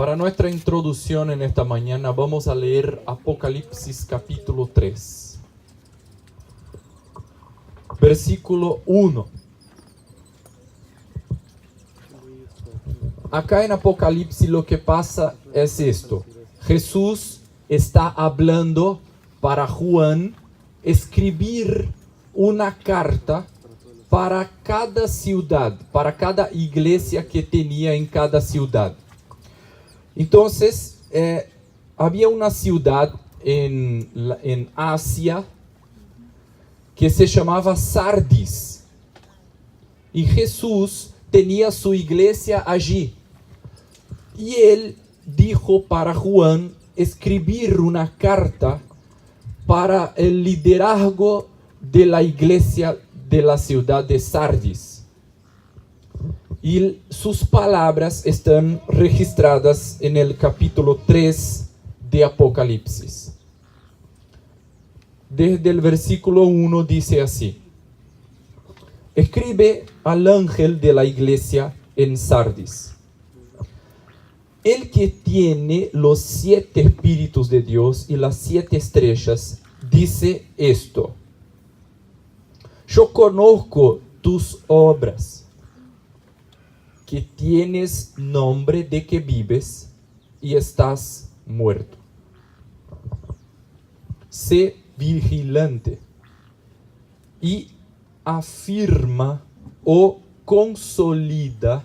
Para nuestra introducción en esta mañana vamos a leer Apocalipsis capítulo 3, versículo 1. Acá en Apocalipsis lo que pasa es esto. Jesús está hablando para Juan escribir una carta para cada ciudad, para cada iglesia que tenía en cada ciudad. Entonces, había una ciudad en Asia que se llamaba Sardis. Y Jesús tenía su iglesia allí. Y él dijo para Juan escribir una carta para el liderazgo de la iglesia de la ciudad de Sardis. Y sus palabras están registradas en el capítulo 3 de Apocalipsis. Desde el versículo 1 dice así: escribe al ángel de la iglesia en Sardis. El que tiene los 7 espíritus de Dios y las 7 estrellas, dice esto: yo conozco tus obras, que tienes nombre de que vives y estás muerto. Sé vigilante y afirma o consolida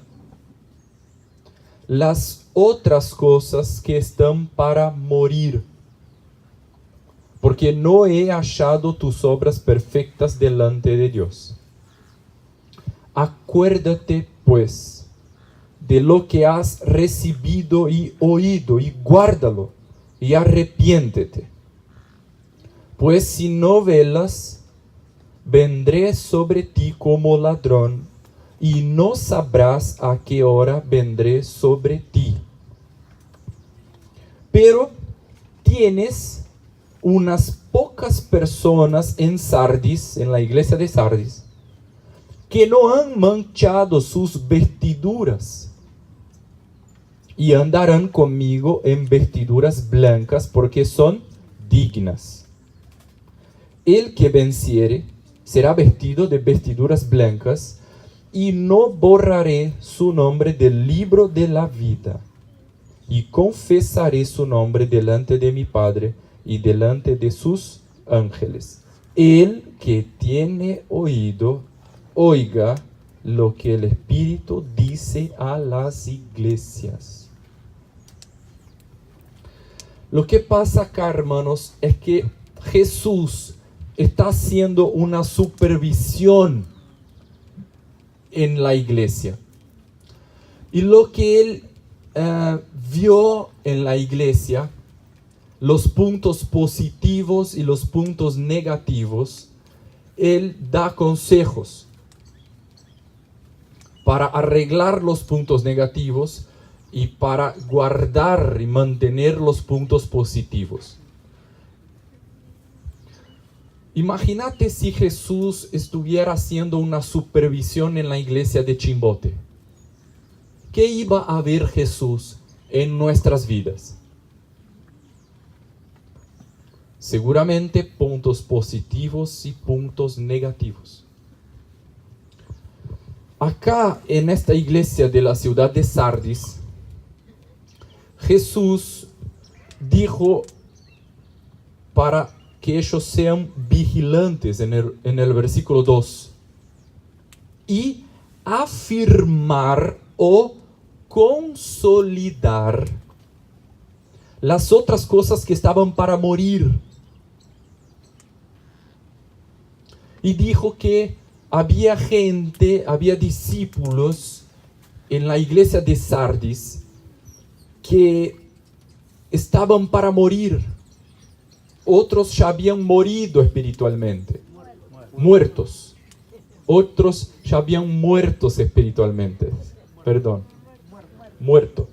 las otras cosas que están para morir, porque no he hallado tus obras perfectas delante de Dios. Acuérdate, pues, de lo que has recibido y oído, y guárdalo, y arrepiéntete. Pues si no velas, vendré sobre ti como ladrón, y no sabrás a qué hora vendré sobre ti. Pero tienes unas pocas personas en Sardis, en la iglesia de Sardis, que no han manchado sus vestiduras, y andarán conmigo en vestiduras blancas, porque son dignas. El que venciere será vestido de vestiduras blancas, y no borraré su nombre del libro de la vida, y confesaré su nombre delante de mi Padre y delante de sus ángeles. El que tiene oído, oiga lo que el Espíritu dice a las iglesias. Lo que pasa acá, hermanos, es que Jesús está haciendo una supervisión en la iglesia. Y lo que él vio en la iglesia, los puntos positivos y los puntos negativos, él da consejos para arreglar los puntos negativos y para guardar y mantener los puntos positivos. Imagínate si Jesús estuviera haciendo una supervisión en la iglesia de Chimbote. ¿Qué iba a ver Jesús en nuestras vidas? Seguramente puntos positivos y puntos negativos. Acá en esta iglesia de la ciudad de Sardis, Jesús dijo para que ellos sean vigilantes en el versículo 2 y afirmar o consolidar las otras cosas que estaban para morir. Y dijo que había gente, había discípulos en la iglesia de Sardis que estaban para morir. Otros ya habían morido espiritualmente, muertos. Otros ya habían muertos espiritualmente. Muerto.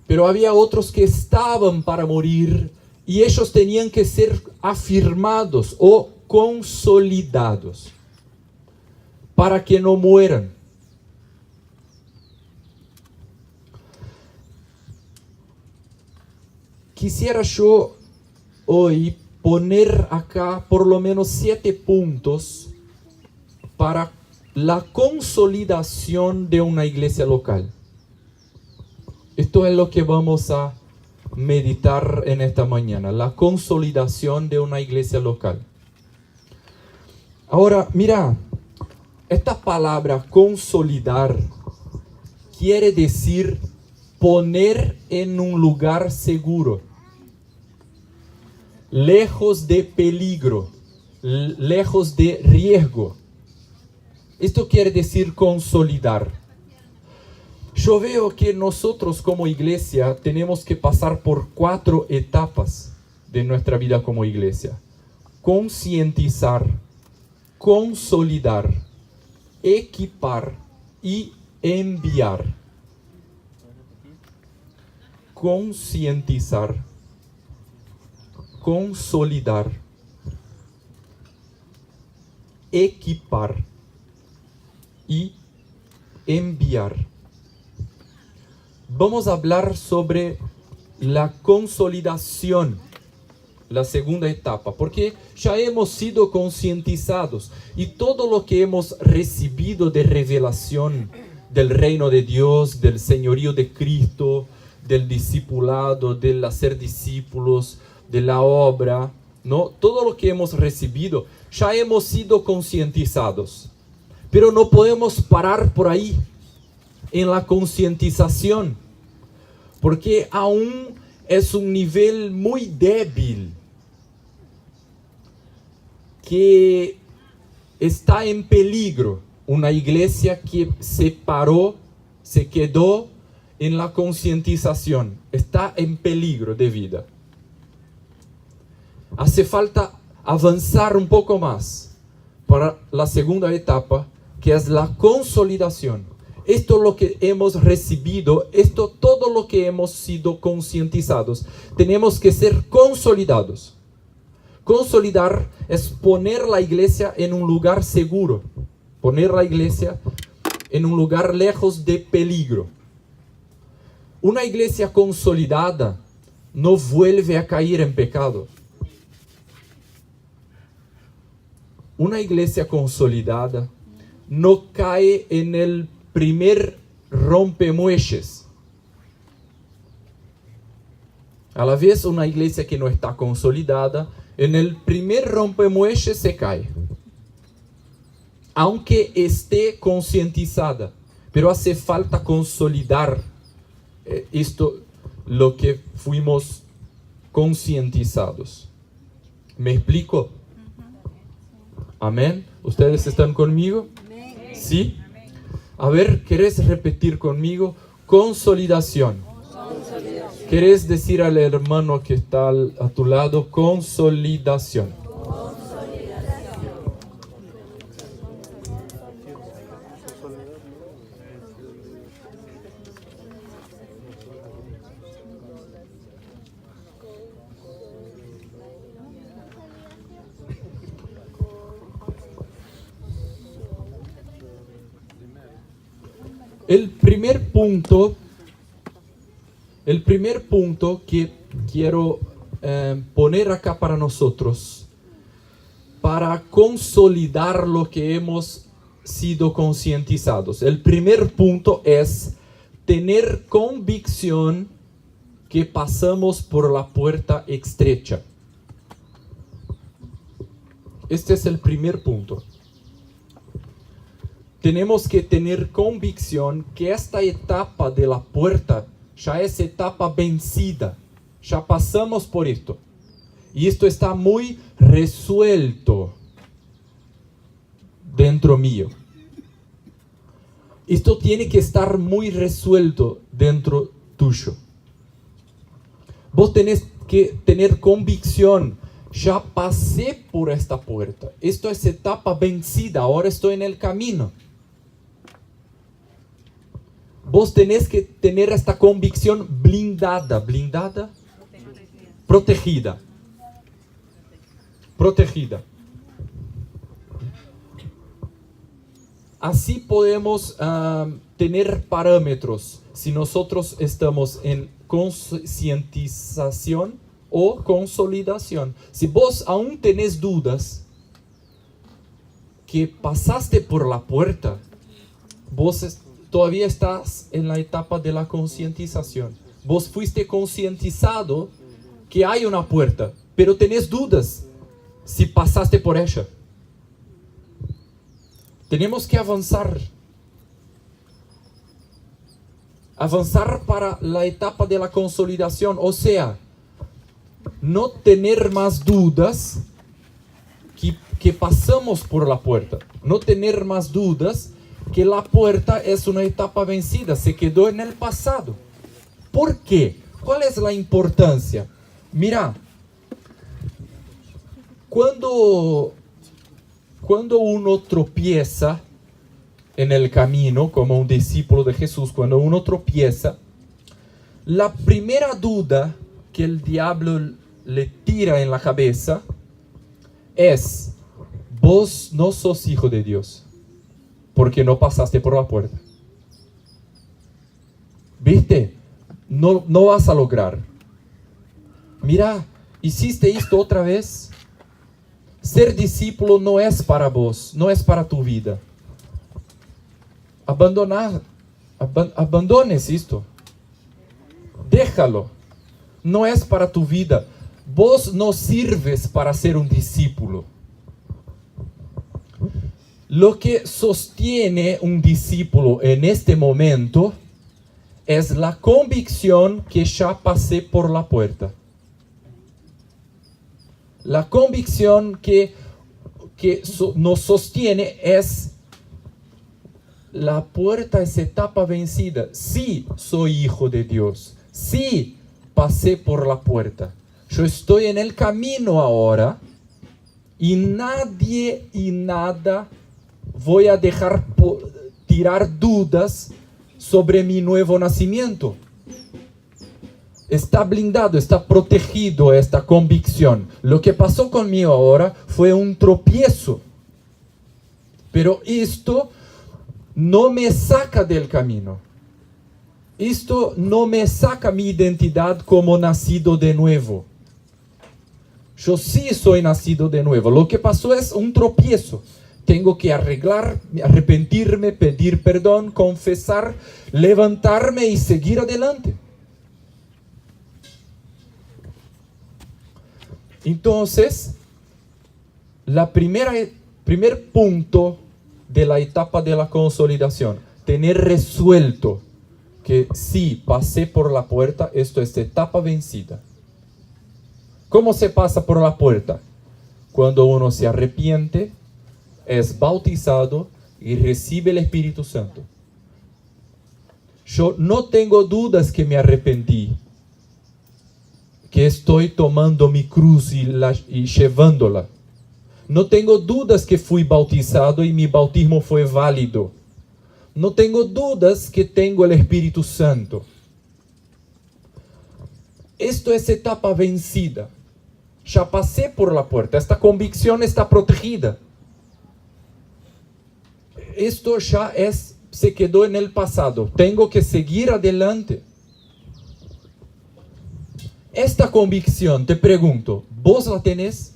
Pero había otros que estaban para morir y ellos tenían que ser afirmados o consolidados para que no mueran. quisiera yo hoy poner acá por lo menos 7 puntos para la consolidación de una iglesia local. Esto es lo que vamos a meditar en esta mañana, la consolidación de una iglesia local. Ahora, mira, esta palabra consolidar quiere decir poner en un lugar seguro, lejos de peligro, lejos de riesgo. Esto quiere decir consolidar. Yo veo que nosotros como iglesia tenemos que pasar por 4 etapas de nuestra vida como iglesia. Concientizar, consolidar, equipar y enviar. Concientizar, consolidar, equipar y enviar. Vamos a hablar sobre la consolidación, la segunda etapa, porque ya hemos sido concientizados y todo lo que hemos recibido de revelación del reino de Dios, del señorío de Cristo, del discipulado, del hacer discípulos, de la obra, ¿no? Todo lo que hemos recibido, ya hemos sido concientizados. Pero no podemos parar por ahí, en la concientización, porque aún es un nivel muy débil, que está en peligro. Una iglesia que se paró, se quedó en la concientización, está en peligro de vida. Hace falta avanzar un poco más para la segunda etapa, que es la consolidación. Esto es lo que hemos recibido, todo lo que hemos sido concientizados, tenemos que ser consolidados. Consolidar es poner la iglesia en un lugar seguro, poner la iglesia en un lugar lejos de peligro. Una iglesia consolidada no vuelve a caer en pecado. Una iglesia consolidada no cae en el primer rompemuelles. A la vez, una iglesia que no está consolidada, en el primer rompemuelles se cae. Aunque esté concientizada, pero hace falta consolidar esto, lo que fuimos concientizados. ¿Me explico? Amén. ¿Ustedes están conmigo? ¿Sí? A ver, ¿querés repetir conmigo? Consolidación. ¿Querés decir al hermano que está a tu lado? Consolidación. El primer punto que quiero poner acá para nosotros, para consolidar lo que hemos sido concientizados. El primer punto es tener convicción que pasamos por la puerta estrecha. Este es el primer punto. Tenemos que tener convicción que esta etapa de la puerta ya es etapa vencida. Ya pasamos por esto. Y esto está muy resuelto dentro mío. Esto tiene que estar muy resuelto dentro tuyo. Vos tenés que tener convicción. Ya pasé por esta puerta. Esto es etapa vencida. Ahora estoy en el camino. Vos tenés que tener esta convicción blindada. ¿Blindada? Protegida. Protegida. Así podemos tener parámetros si nosotros estamos en concientización o consolidación. Si vos aún tenés dudas que pasaste por la puerta, vos todavía estás en la etapa de la concientización. Vos fuiste concientizado que hay una puerta, pero tenés dudas si pasaste por ella. Tenemos que avanzar. Avanzar para la etapa de la consolidación, o sea, no tener más dudas que pasamos por la puerta. No tener más dudas que la puerta es una etapa vencida, se quedó en el pasado. ¿Por qué? ¿Cuál es la importancia? Mira, cuando uno tropieza en el camino, como un discípulo de Jesús, cuando uno tropieza, la primera duda que el diablo le tira en la cabeza es: vos no sos hijo de Dios, porque no pasaste por la puerta. ¿Viste? No vas a lograr. Mira, hiciste esto otra vez. Ser discípulo no es para vos, no es para tu vida. Abandones esto. Déjalo. No es para tu vida. Vos no sirves para ser un discípulo. Lo que sostiene un discípulo en este momento es la convicción que ya pasé por la puerta. La convicción que nos sostiene es: la puerta es etapa vencida. Sí, soy hijo de Dios. Sí, pasé por la puerta. Yo estoy en el camino ahora y nadie y nada voy a dejar tirar dudas sobre mi nuevo nacimiento. Está blindado, está protegido esta convicción. Lo que pasó conmigo ahora fue un tropiezo. Pero esto no me saca del camino. Esto no me saca mi identidad como nacido de nuevo. Yo sí soy nacido de nuevo. Lo que pasó es un tropiezo. Tengo que arreglar, arrepentirme, pedir perdón, confesar, levantarme y seguir adelante. Entonces, primer punto de la etapa de la consolidación, tener resuelto que sí, pasé por la puerta, esto es etapa vencida. ¿Cómo se pasa por la puerta? Cuando uno se arrepiente, es bautizado y recibe el Espíritu Santo. Yo no tengo dudas que me arrepentí, que estoy tomando mi cruz y llevándola. No tengo dudas que fui bautizado y mi bautismo fue válido. No tengo dudas que tengo el Espíritu Santo. Esto es etapa vencida. Ya pasé por la puerta. Esta convicción está protegida. Esto ya se quedó en el pasado. Tengo que seguir adelante. Esta convicción, te pregunto, ¿vos la tenés?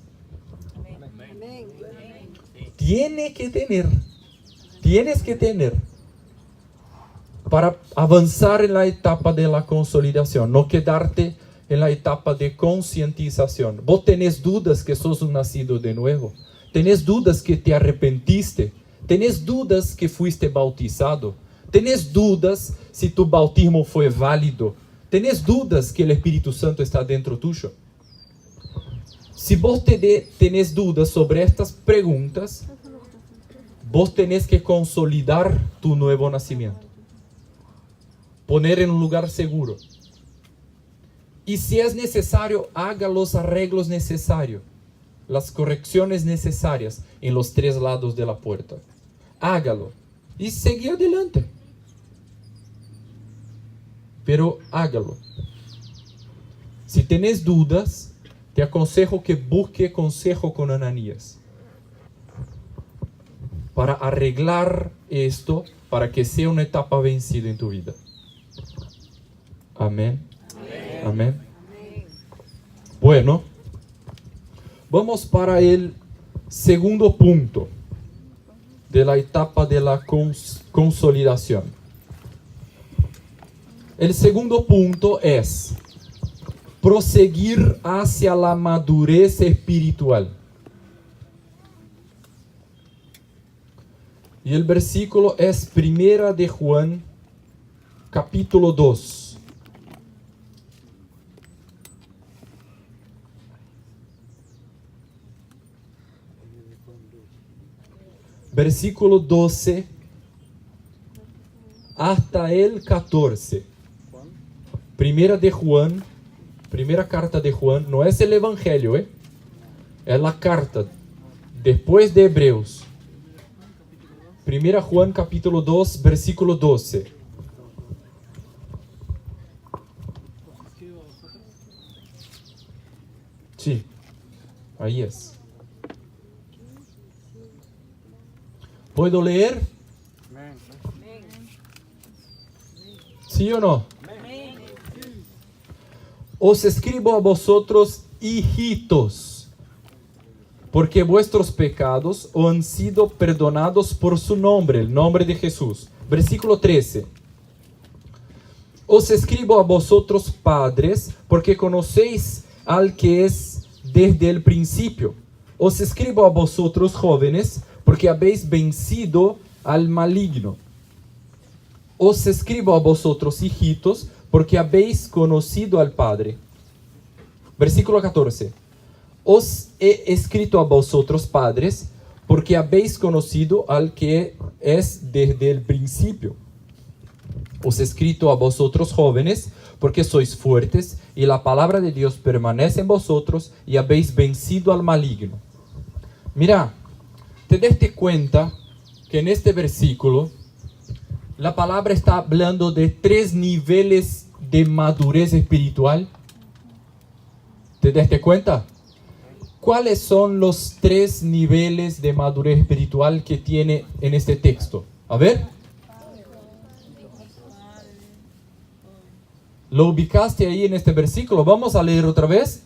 Tienes que tener para avanzar en la etapa de la consolidación, no quedarte en la etapa de concientización. Vos tenés dudas que sos un nacido de nuevo, tenés dudas que te arrepentiste, tenés dudas que fuiste bautizado, tenés dudas si tu bautismo fue válido, tenés dudas que el Espíritu Santo está dentro tuyo. Si vos tenés dudas sobre estas preguntas, vos tenés que consolidar tu nuevo nacimiento. Poner en un lugar seguro. Y si es necesario, haga los arreglos necesarios, las correcciones necesarias en los 3 lados de la puerta. Hágalo y sigue adelante. Pero hágalo. Si tenés dudas, te aconsejo que busque consejo con Ananías para arreglar esto para que sea una etapa vencida en tu vida. Amén. Amén. Bueno, vamos para el segundo punto de la etapa de la consolidación. El segundo punto es proseguir hacia la madurez espiritual. Y el versículo es 1 de Juan, capítulo 2. Versículo 12 hasta el 14. Primera de Juan, primera carta de Juan, no es el Evangelio, es la carta después de Hebreos. Primera Juan capítulo 2, versículo 12. Sí, ahí es. ¿Puedo leer? ¿Sí o no? Os escribo a vosotros, hijitos, porque vuestros pecados han sido perdonados por su nombre, el nombre de Jesús. Versículo 13. Os escribo a vosotros, padres, porque conocéis al que es desde el principio. Os escribo a vosotros, jóvenes, porque habéis vencido al maligno. Os escribo a vosotros, hijitos, porque habéis conocido al Padre. Versículo 14. Os he escrito a vosotros, padres, porque habéis conocido al que es desde el principio. Os he escrito a vosotros, jóvenes, porque sois fuertes, y la palabra de Dios permanece en vosotros, y habéis vencido al maligno. Mira, te diste cuenta que en este versículo la palabra está hablando de 3 niveles de madurez espiritual. ¿Te diste cuenta? ¿Cuáles son los 3 niveles de madurez espiritual que tiene en este texto? A ver. ¿Lo ubicaste ahí en este versículo? Vamos a leer otra vez.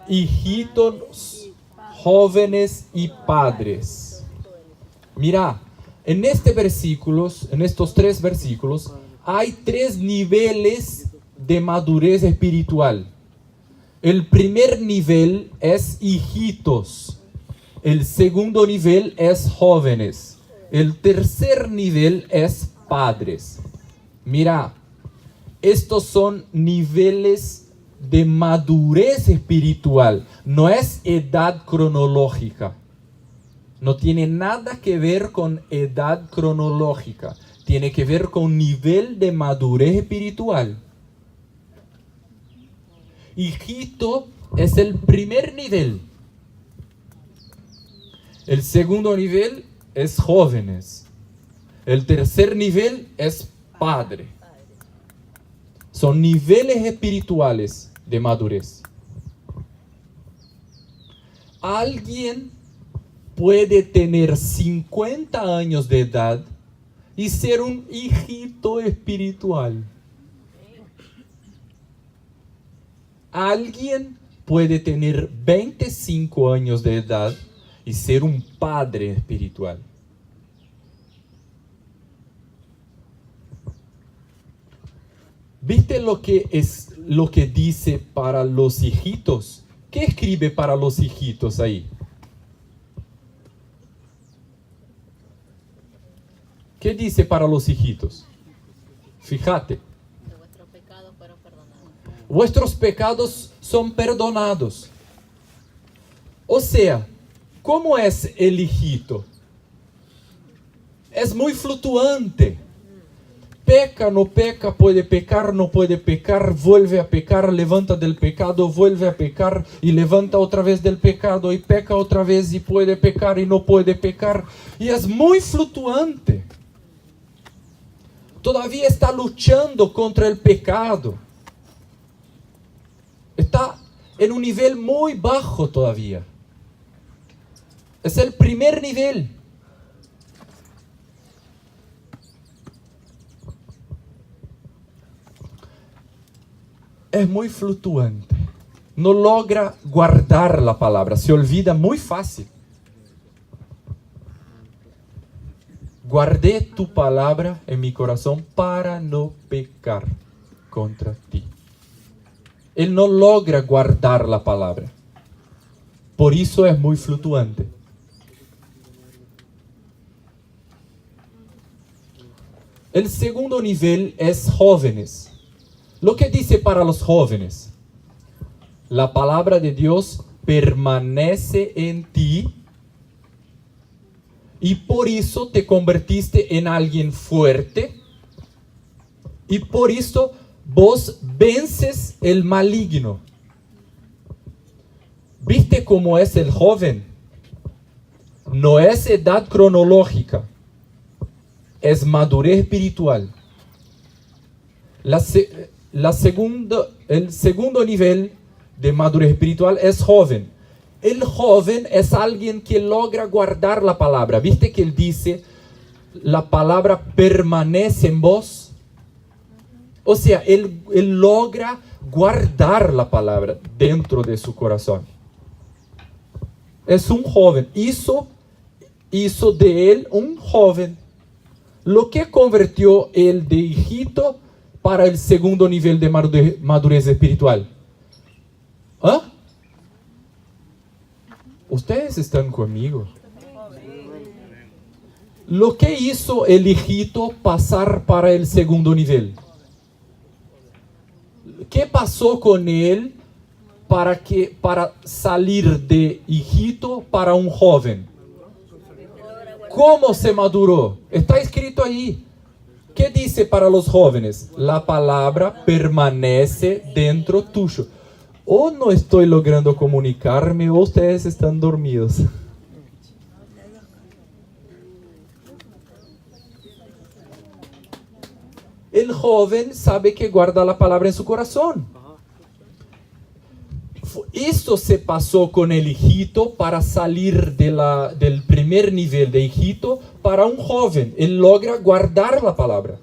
Hijitos, jóvenes y padres. Mira, en estos 3 versículos, hay 3 niveles de madurez espiritual. El primer nivel es hijitos. El segundo nivel es jóvenes. El tercer nivel es padres. Mira, estos son niveles de madurez espiritual. No es edad cronológica. No tiene nada que ver con edad cronológica. Tiene que ver con nivel de madurez espiritual. Hijito es el primer nivel. El segundo nivel es jóvenes. El tercer nivel es padre. Son niveles espirituales de madurez. Alguien puede tener 50 años de edad y ser un hijito espiritual. Alguien puede tener 25 años de edad y ser un padre espiritual. ¿Viste lo que dice para los hijitos? ¿Qué escribe para los hijitos ahí? ¿Qué dice para los hijitos? Fíjate. Vuestros pecados fueron perdonados. Vuestros pecados son perdonados. O sea, ¿cómo es el hijito? Es muy fluctuante. Peca, no peca, puede pecar, no puede pecar, vuelve a pecar, levanta del pecado, vuelve a pecar y levanta otra vez del pecado y peca otra vez y puede pecar y no puede pecar. Y es muy fluctuante. Todavía está luchando contra el pecado. Está en un nivel muy bajo todavía. Es el primer nivel. Es muy fluctuante. No logra guardar la palabra. Se olvida muy fácil. Guardé tu palabra en mi corazón para no pecar contra ti. Él no logra guardar la palabra. Por eso es muy fluctuante. El segundo nivel es jóvenes. Lo que dice para los jóvenes: la palabra de Dios permanece en ti y por eso te convertiste en alguien fuerte y por eso vos vences el maligno. ¿Viste cómo es el joven? No es edad cronológica, es madurez espiritual. El segundo nivel de madurez espiritual es joven. El joven es alguien que logra guardar la palabra. ¿Viste que él dice, la palabra permanece en vos? O sea, él logra guardar la palabra dentro de su corazón. Es un joven. Hizo de él un joven. Lo que convirtió él de hijito para el segundo nivel de madurez espiritual. ¿Ah? Ustedes están conmigo. Lo que hizo el hijito pasar para el segundo nivel. ¿Qué pasó con él para salir de hijito para un joven? ¿Cómo se maduró? Está escrito ahí. ¿Qué dice para los jóvenes? La palabra permanece dentro tuyo. O no estoy logrando comunicarme o ustedes están dormidos. El joven sabe que guarda la palabra en su corazón. Esto se pasó con el hijito para salir del primer nivel de hijito para un joven. Él logra guardar la palabra.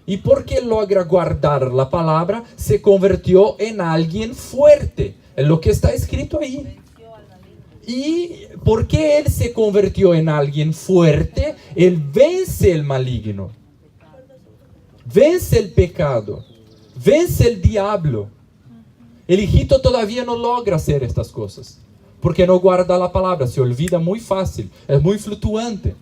Y porque logra guardar la palabra, se convirtió en alguien fuerte. Es lo que está escrito ahí. Y porque él se convirtió en alguien fuerte, él vence el maligno. Vence el pecado. Vence el diablo. El hijito todavía no logra hacer estas cosas. Porque no guarda la palabra. Se olvida muy fácil. Es muy fluctuante.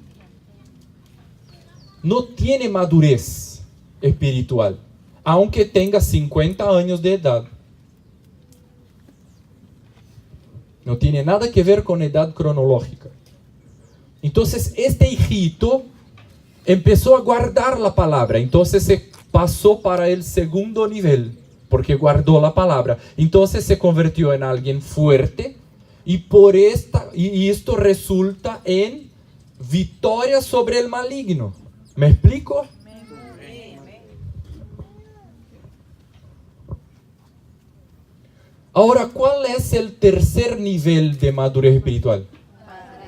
No tiene madurez espiritual, aunque tenga 50 años de edad. No tiene nada que ver con edad cronológica. Entonces este hijito empezó a guardar la palabra. Entonces se pasó para el segundo nivel, porque guardó la palabra. Entonces se convirtió en alguien fuerte y esto resulta en victoria sobre el maligno. ¿Me explico? Ahora, ¿cuál es el tercer nivel de madurez espiritual?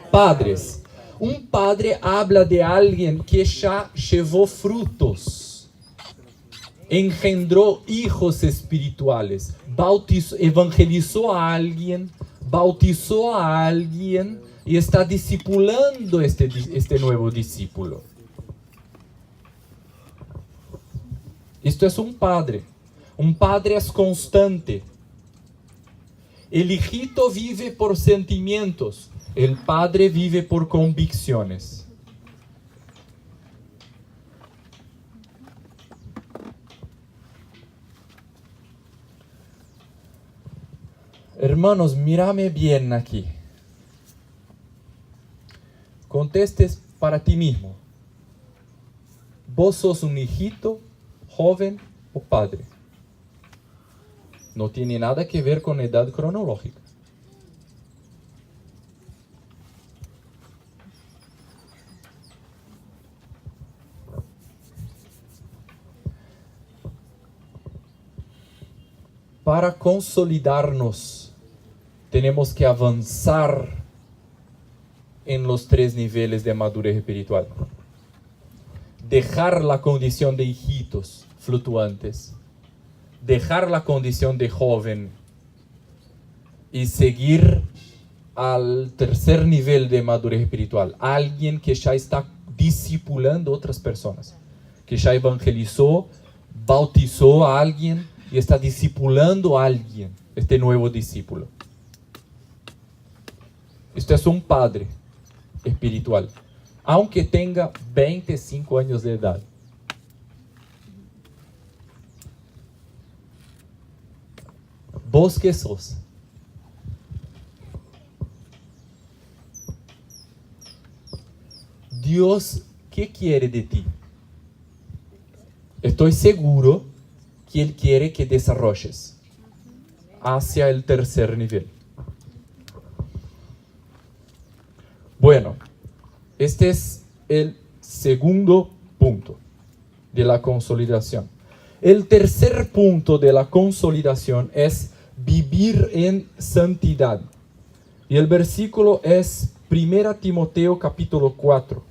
Padres. Un padre habla de alguien que ya llevó frutos, engendró hijos espirituales, evangelizó a alguien, bautizó a alguien y está discipulando este nuevo discípulo. Esto es un padre. Un padre es constante. El hijito vive por sentimientos, el padre vive por convicciones. Hermanos, mírame bien aquí. Contestes para ti mismo. ¿Vos sos un hijito, joven o padre? No tiene nada que ver con edad cronológica. Para consolidarnos, tenemos que avanzar en los 3 niveles de madurez espiritual. Dejar la condición de hijitos fluctuantes, dejar la condición de joven y seguir al tercer nivel de madurez espiritual. Alguien que ya está discipulando otras personas, que ya evangelizó, bautizó a alguien y está discipulando a alguien, este nuevo discípulo. Esto es un padre espiritual, aunque tenga 25 años de edad. ¿Vos qué sos? Dios, ¿qué quiere de ti? Estoy seguro que Él quiere que desarrolles hacia el tercer nivel. Bueno, este es el segundo punto de la consolidación. El tercer punto de la consolidación es vivir en santidad. Y el versículo es 1 Timoteo capítulo 4.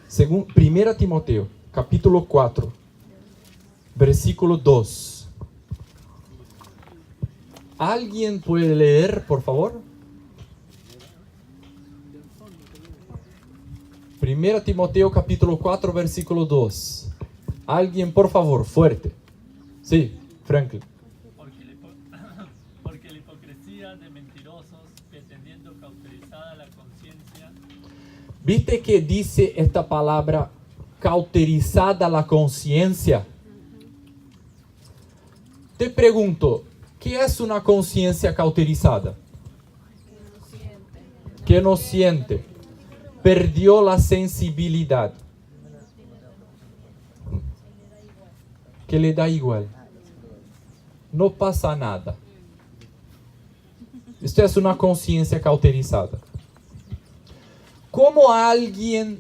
Según 1 Timoteo, capítulo 4, versículo 2. ¿Alguien puede leer, por favor? 1 Timoteo, capítulo 4, versículo 2. Alguien, por favor, fuerte. Sí, Franklin. Porque la hipocresía de mentirosos, que teniendo cauterizada la conciencia. ¿Viste que dice esta palabra cauterizada la conciencia? Te pregunto, ¿qué es una conciencia cauterizada? Que no siente. Perdió la sensibilidad. Que le da igual. No pasa nada. Esto es una conciencia cauterizada. ¿Cómo alguien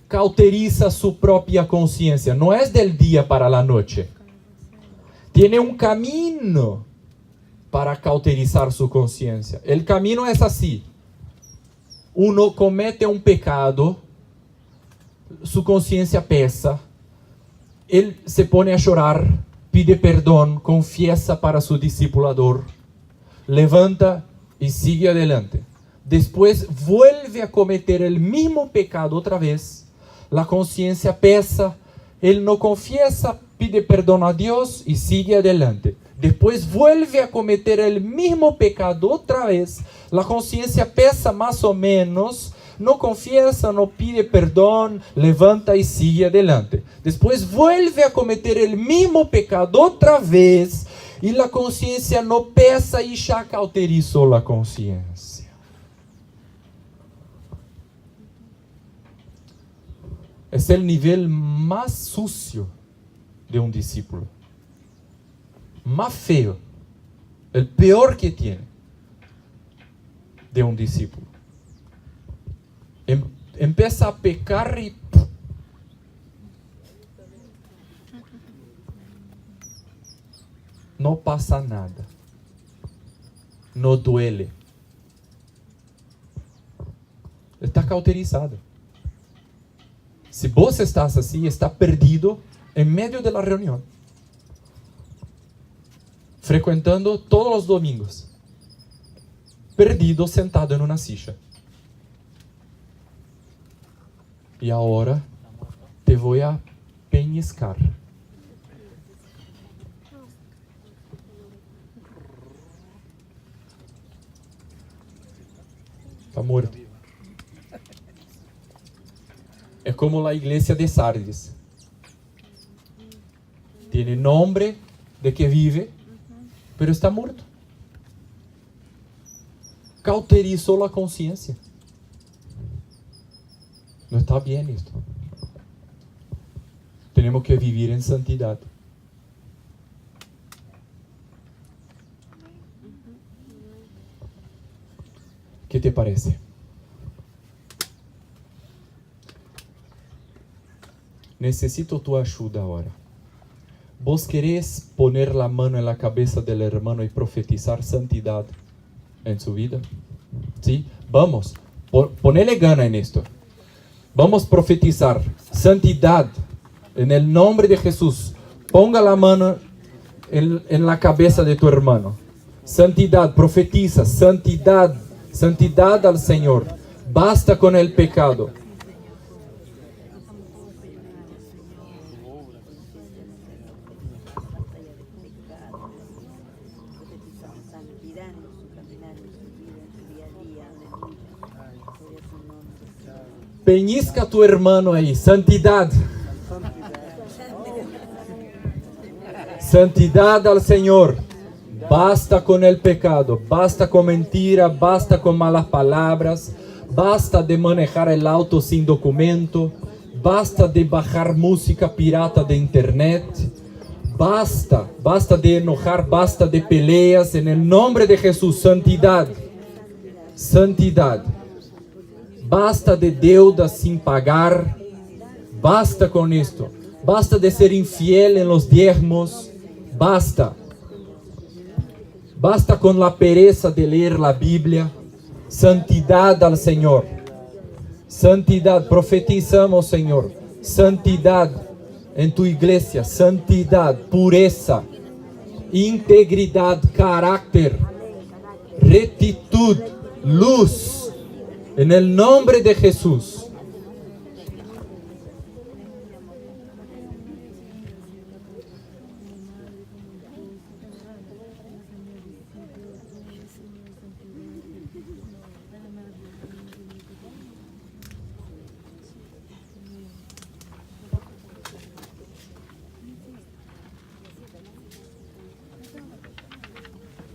cauteriza su propia conciencia? No es del día para la noche. Tiene un camino para cauterizar su conciencia. El camino es así. Uno comete un pecado, su conciencia pesa, él se pone a llorar, pide perdón, confiesa para su discipulador, levanta y sigue adelante. Después vuelve a cometer el mismo pecado otra vez, la conciencia pesa, él no confiesa, pide perdón a Dios y sigue adelante. Después vuelve a cometer el mismo pecado otra vez, la conciencia pesa más o menos, no confiesa, no pide perdón, levanta y sigue adelante. Después vuelve a cometer el mismo pecado otra vez y la conciencia no pesa y ya cauterizó la conciencia. Es el nivel más sucio de un discípulo. Más feo. El peor que tiene de un discípulo. Empieza a pecar y no pasa nada. No duele. Está cauterizado. Si vos estás así, está perdido en medio de la reunión, frecuentando todos los domingos, perdido sentado en una silla. Y ahora te voy a peñiscar. Está muerto. Es como la iglesia de Sardis. Tiene nombre de que vive, pero está muerto. Cauterizó la conciencia. No está bien esto. Tenemos que vivir en santidad. ¿Qué te parece? Necesito tu ayuda ahora. ¿Vos querés poner la mano en la cabeza del hermano y profetizar santidad en su vida? ¿Sí? Vamos, ponele gana en esto. Vamos a profetizar santidad en el nombre de Jesús. Ponga la mano en la cabeza de tu hermano. Santidad, profetiza, santidad, santidad al Señor. Basta con el pecado. Peñisca a tu hermano ahí, santidad. Santidad al Señor. Basta con el pecado, basta con mentira, basta con malas palabras, basta de manejar el auto sin documento, basta de bajar música pirata de internet, basta de enojar, basta de peleas. En el nombre de Jesús, santidad, santidad. Basta de deudas sin pagar, basta con esto, basta de ser infiel en los diezmos, basta. Basta con la pereza de leer la Biblia. Santidad al Señor. Santidad, profetizamos, Señor. Santidad en tu iglesia. Santidad, pureza, integridad, carácter, rectitud, luz. En el nombre de Jesús.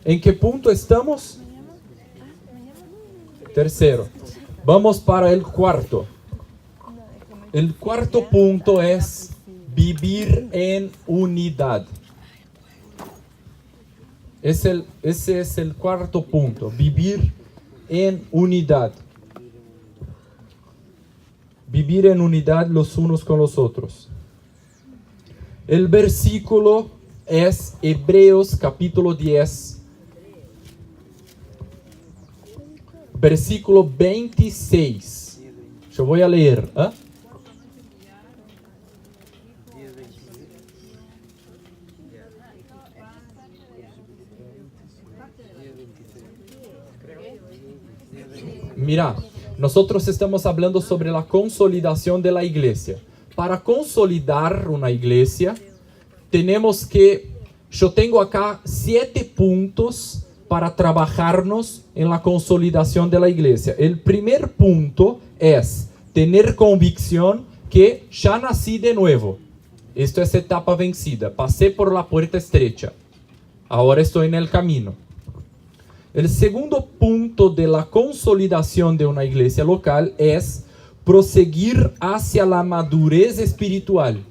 ¿En qué punto estamos? Tercero. Vamos para el cuarto. El cuarto punto es vivir en unidad. Ese es el cuarto punto. Vivir en unidad. Vivir en unidad los unos con los otros. El versículo es Hebreos capítulo 10. Versículo 26. Yo voy a leer. ¿Eh? Mira, nosotros estamos hablando sobre la consolidación de la iglesia. Para consolidar una iglesia, tenemos que... Yo tengo acá 7 puntos para trabajarnos en la consolidación de la iglesia. El primer punto es tener convicción que ya nací de nuevo. Esto es etapa vencida. Pasé por la puerta estrecha. Ahora estoy en el camino. El segundo punto de la consolidación de una iglesia local es proseguir hacia la madurez espiritual.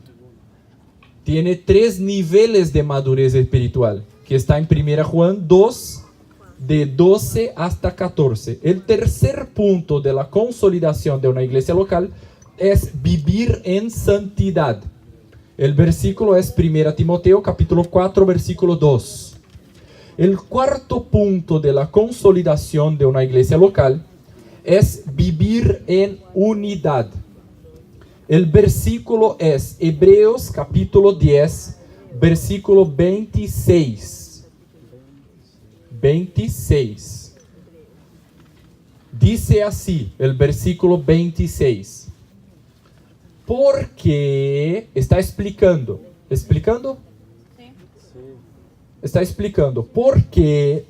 Tiene 3 niveles de madurez espiritual, que está en 1 Juan 2, de 12 hasta 14. El tercer punto de la consolidación de una iglesia local es vivir en santidad. El versículo es 1 Timoteo capítulo 4, versículo 2. El cuarto punto de la consolidación de una iglesia local es vivir en unidad. El versículo es Hebreos capítulo 10, versículo 26. 26. Dice así el versículo 26. Porque está explicando. ¿Explicando? Está explicando, porque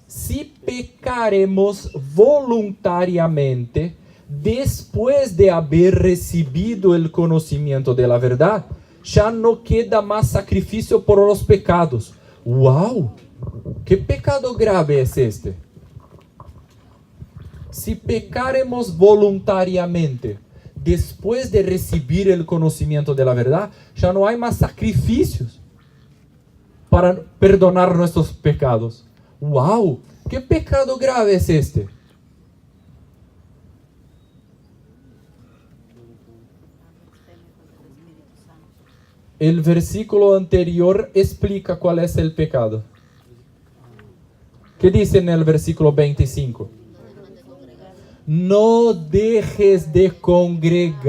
si pecaremos voluntariamente después de haber recibido el conocimiento de la verdad, ya no queda más sacrificio por los pecados. ¡Wow! ¿Qué pecado grave es este? Si pecaremos voluntariamente después de recibir el conocimiento de la verdad, ya no hay más sacrificios para perdonar nuestros pecados. ¡Wow! ¿Qué pecado grave es este? el versículo anterior explica cuál es el pecado. ¿Qué dice en el versículo 25? No dejes de congregar.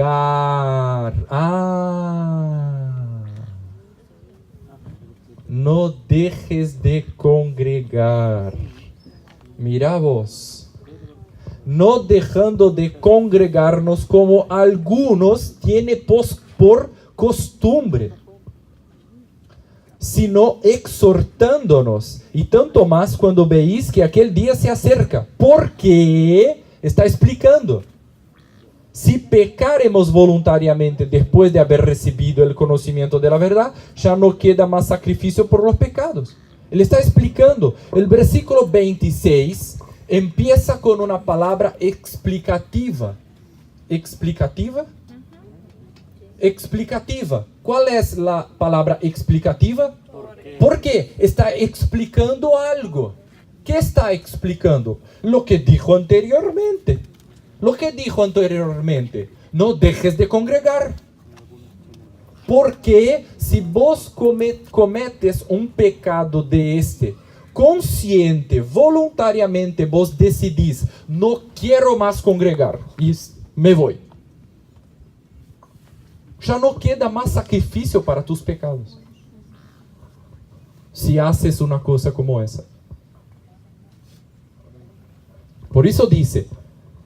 No dejes de congregar. Mira vos. No dejando de congregarnos como algunos tienen por costumbre, sino exhortándonos, y tanto más cuando veis que aquel día se acerca. Porque está explicando, si pecaremos voluntariamente después de haber recibido el conocimiento de la verdad, ya no queda más sacrificio por los pecados. Él está explicando. El versículo 26 empieza con una palabra explicativa. ¿Explicativa? Explicativa. ¿Cuál es la palabra explicativa? Porque está explicando algo. ¿Qué está explicando? Lo que dijo anteriormente. Lo que dijo anteriormente. No dejes de congregar. Porque si vos cometes un pecado de este, consciente, voluntariamente vos decidís, no quiero más congregar y me voy. Ya no queda más sacrificio para tus pecados. Si haces una cosa como esa. Por eso dice,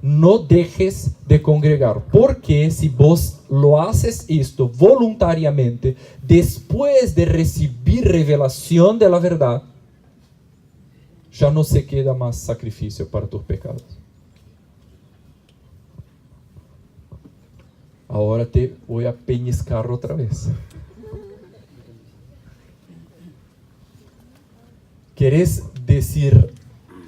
no dejes de congregar, porque si vos lo haces esto voluntariamente, después de recibir revelación de la verdad, ya no se queda más sacrificio para tus pecados. Ahora te voy a peñiscar otra vez. ¿Querés decir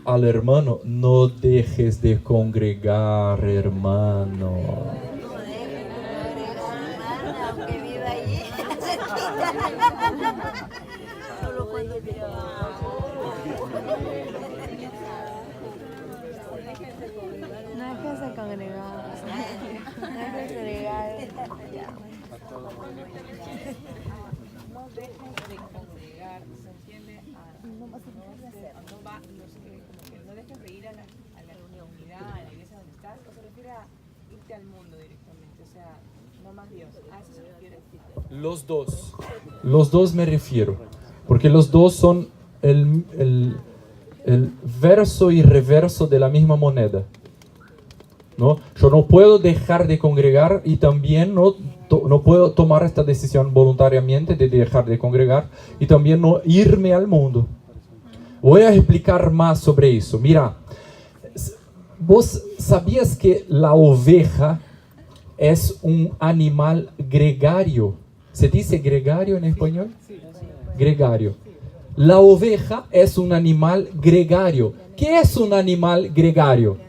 al hermano, no dejes de congregar, hermano? No dejes de congregar, hermana, aunque viva allí. Solo cuando viva. No es que se congregaba. No es que se regale. No dejes de congregar, se entiende no dejes de ir a la unidad, a la iglesia donde estás, o se refiere a irte al mundo directamente, o sea, no más Dios, a eso se refiere. Los dos me refiero, porque los dos son el verso y reverso de la misma moneda. ¿No? Yo no puedo dejar de congregar y también no puedo tomar esta decisión voluntariamente de dejar de congregar y también no irme al mundo. Voy a explicar más sobre eso. Mira, ¿vos sabías que la oveja es un animal gregario? ¿Se dice gregario en español? Gregario. La oveja es un animal gregario. ¿Qué es un animal gregario?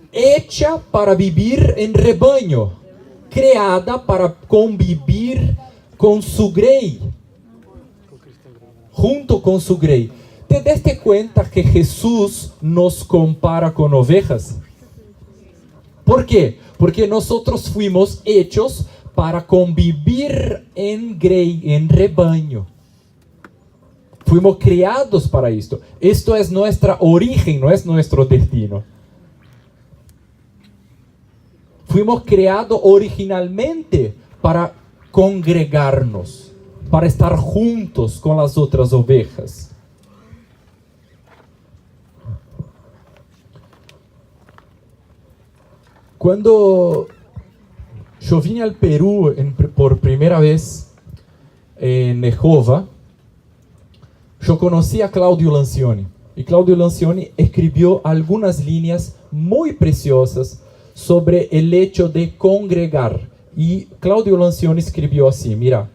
Hecha para vivir en rebaño, creada para convivir con su grey, junto con su grey. ¿Te diste cuenta que Jesús nos compara con ovejas? ¿Por qué? Porque nosotros fuimos hechos para convivir en grey, en rebaño. Fuimos creados para esto. Esto es nuestra origen, no es nuestro destino. Fuimos creados originalmente para congregarnos, para estar juntos con las otras ovejas. Cuando yo vine al Perú por primera vez en Jehová, yo conocí a Claudio Lancioni. Y Claudio Lancioni escribió algunas líneas muy preciosas sobre el hecho de congregar. Y Claudio Lancioni escribió así, mira.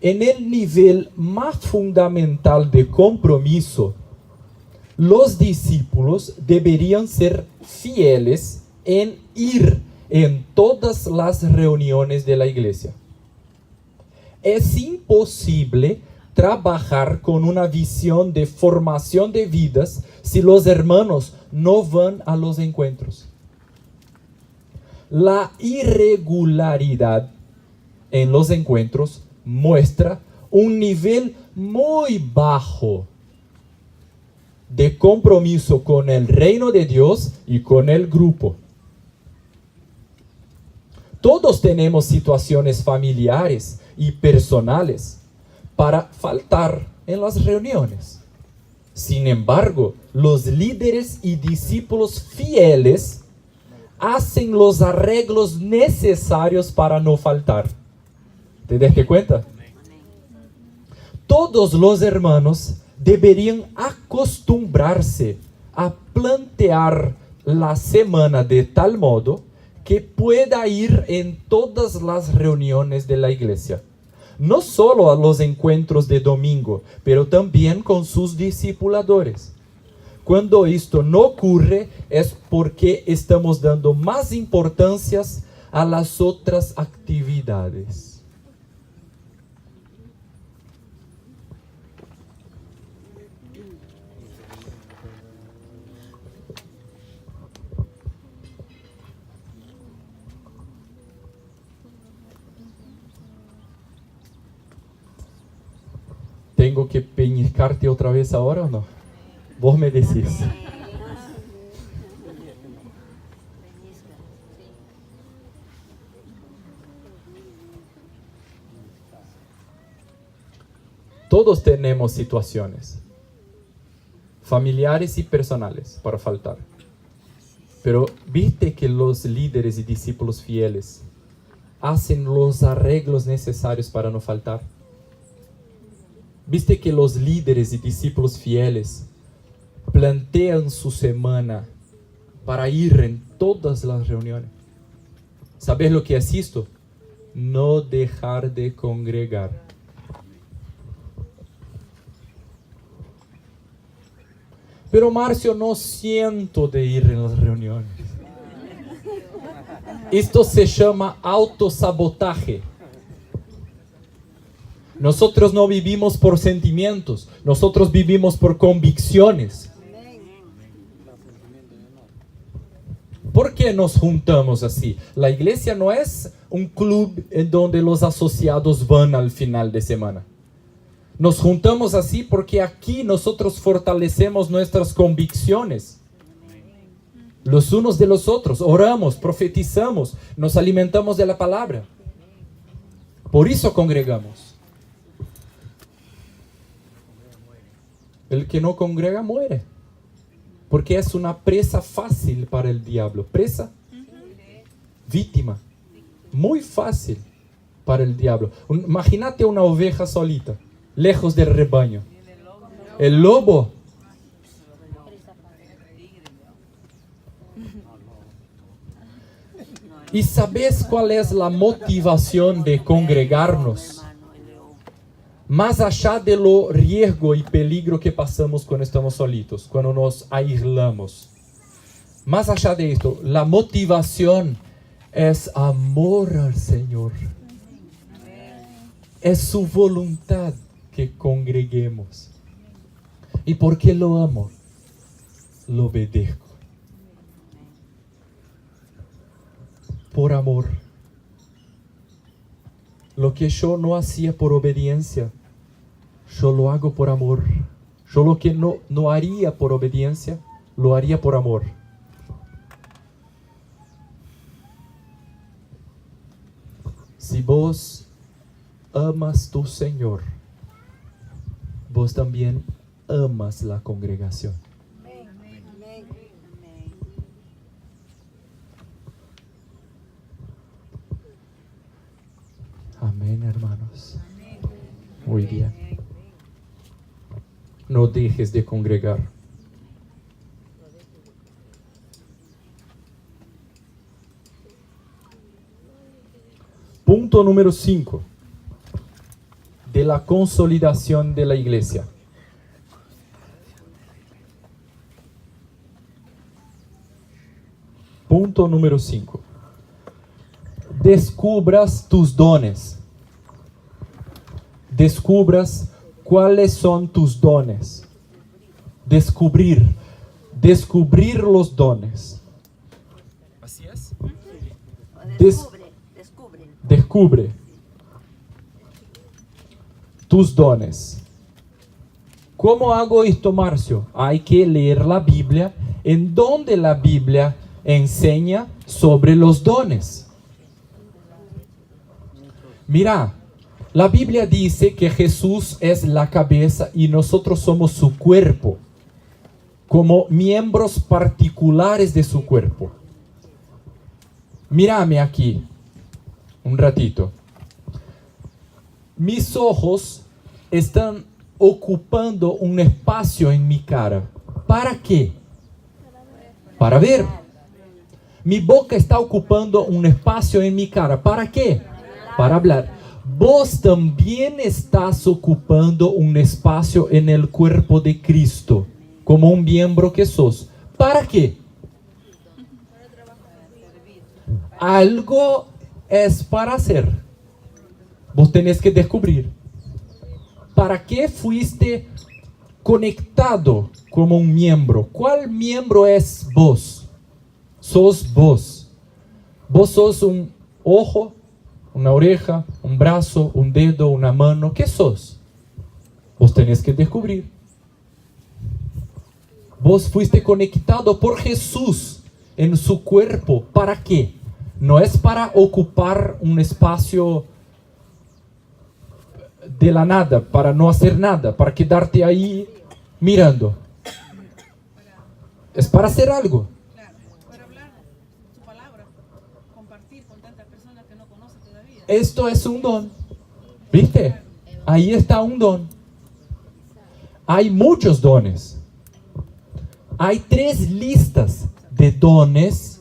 En el nivel más fundamental de compromiso, los discípulos deberían ser fieles en ir en todas las reuniones de la iglesia. Es imposible trabajar con una visión de formación de vidas si los hermanos no van a los encuentros. La irregularidad en los encuentros muestra un nivel muy bajo de compromiso con el reino de Dios y con el grupo. Todos tenemos situaciones familiares y personales para faltar en las reuniones. Sin embargo, los líderes y discípulos fieles hacen los arreglos necesarios para no faltar. ¿Te das cuenta? Todos los hermanos deberían acostumbrarse a plantear la semana de tal modo que pueda ir en todas las reuniones de la iglesia. No solo a los encuentros de domingo, pero también con sus discipuladores. Cuando esto no ocurre es porque estamos dando más importancia a las otras actividades. ¿Tengo que peñiscarte otra vez ahora o no? Vos me decís. Todos tenemos situaciones familiares y personales para faltar. Pero viste que los líderes y discípulos fieles hacen los arreglos necesarios para no faltar. Viste que los líderes y discípulos fieles plantean su semana para ir en todas las reuniones. ¿Sabes lo que es esto? No dejar de congregar. Pero Marcio, no siento de ir en las reuniones. Esto se llama autosabotaje. Nosotros no vivimos por sentimientos, nosotros vivimos por convicciones. ¿Por qué nos juntamos así? La iglesia no es un club en donde los asociados van al final de semana. Nos juntamos así porque aquí nosotros fortalecemos nuestras convicciones. Los unos de los otros, oramos, profetizamos, nos alimentamos de la palabra. Por eso congregamos. El que no congrega muere. Porque es una presa fácil para el diablo. Presa, víctima. Muy fácil para el diablo. Imagínate una oveja solita, lejos del rebaño. El lobo. ¿Y sabes cuál es la motivación de congregarnos? Más allá de lo riesgo y peligro que pasamos cuando estamos solitos, cuando nos aislamos. Más allá de esto, la motivación es amor al Señor. Es su voluntad que congreguemos. ¿Y por qué lo amo? Lo obedezco. Por amor. Lo que yo no hacía por obediencia, yo lo hago por amor. Yo lo que no haría por obediencia, lo haría por amor. Si vos amas tu Señor, vos también amas la congregación. Amén, hermanos. Muy bien. No dejes de congregar. Punto número 5 de la consolidación de la iglesia. Punto número 5. Descubras tus dones. Descubras cuáles son tus dones. Descubrir los dones. Así es. descubre tus dones. ¿Cómo hago esto, Marcio? Hay que leer la Biblia, en donde la Biblia enseña sobre los dones. Mira, la Biblia dice que Jesús es la cabeza y nosotros somos su cuerpo, como miembros particulares de su cuerpo. Mírame aquí, un ratito. Mis ojos están ocupando un espacio en mi cara. ¿Para qué? Para ver. Mi boca está ocupando un espacio en mi cara. ¿Para qué? Para hablar. Vos también estás ocupando un espacio en el cuerpo de Cristo, como un miembro que sos. ¿Para qué? Algo es para hacer. Vos tenés que descubrir. ¿Para qué fuiste conectado como un miembro? ¿Cuál miembro es vos? Sos vos. Vos sos un ojo, una oreja, un brazo, un dedo, una mano. ¿Qué sos? Vos tenés que descubrir. Vos fuiste conectado por Jesús en su cuerpo. ¿Para qué? No es para ocupar un espacio de la nada, para no hacer nada, para quedarte ahí mirando. Es para hacer algo. Para hablar su palabra, compartir con tantas personas que no conoce todavía. Esto es un don. ¿Viste? Ahí está un don. Hay muchos dones. Hay 3 listas de dones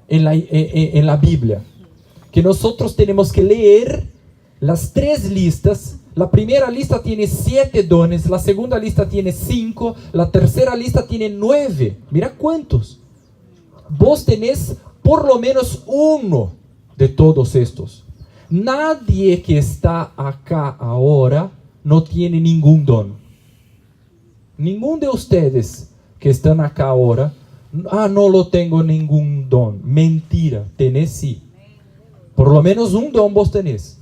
en la Biblia, que nosotros tenemos que leer las 3 listas. La primera lista tiene 7 dones, la segunda lista tiene 5, la tercera lista tiene 9. Mira cuántos. Vos tenés por lo menos uno de todos estos. Nadie que está acá ahora no tiene ningún don. Ningún de ustedes que están acá ahora, no lo tengo ningún don. Mentira, tenés sí. Por lo menos un don vos tenés.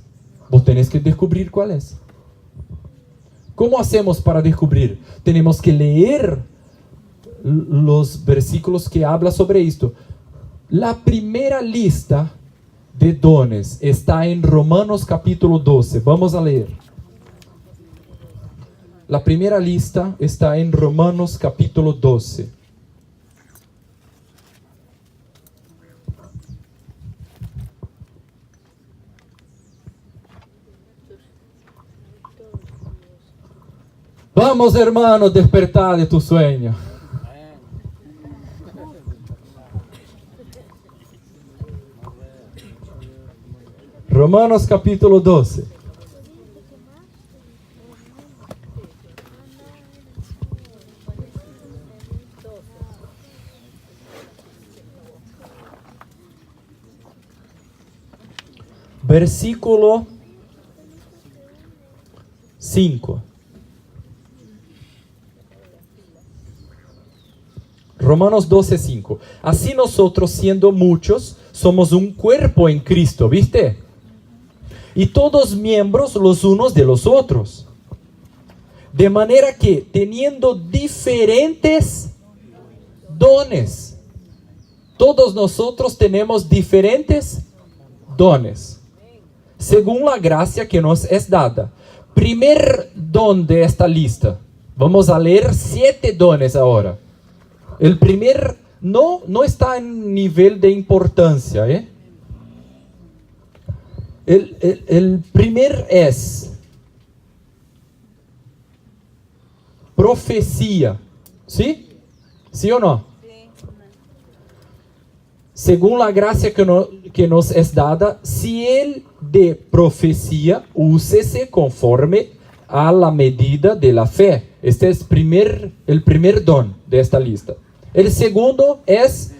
Vos tenés que descubrir cuál es. ¿Cómo hacemos para descubrir? Tenemos que leer los versículos que habla sobre esto. La primera lista de dones está en Romanos capítulo 12. Vamos a leer. La primera lista está en Romanos capítulo 12. Vamos, hermanos, despertar de tu sueño. Romanos capítulo 12. Versículo 5. Romanos 12:5. Así nosotros, siendo muchos, somos un cuerpo en Cristo, ¿viste? Y todos miembros los unos de los otros. De manera que, teniendo diferentes dones, todos nosotros tenemos diferentes dones, según la gracia que nos es dada. Primer don de esta lista. Vamos a leer 7 dones ahora. El primer no está en nivel de importancia, ¿eh? El primer es profecía, ¿sí? ¿Sí o no? Según la gracia que nos es dada, si el de profecía, úsese conforme a la medida de la fe. Este es el primer don de esta lista. El segundo es,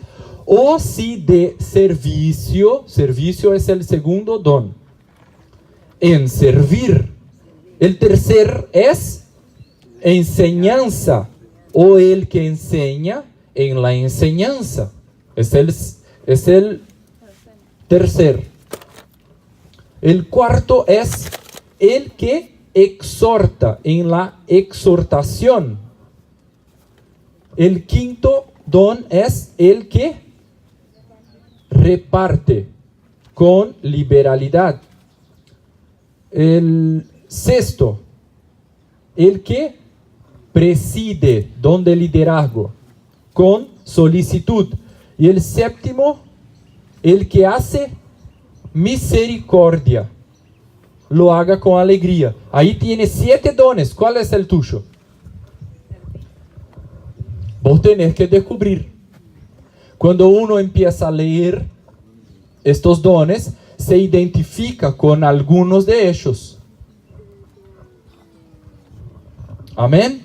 o si de servicio es el segundo don, en servir. El tercer es enseñanza, o el que enseña en la enseñanza. Es el Tercer. El cuarto es el que exhorta, en la exhortación. El quinto don es el que reparte con liberalidad. El sexto, el que preside, don de liderazgo, con solicitud. Y el séptimo, el que hace misericordia, lo haga con alegría. Ahí tiene 7 dones. ¿Cuál es el tuyo? Vos tenés que descubrir. Cuando uno empieza a leer estos dones, se identifica con algunos de ellos. Amén.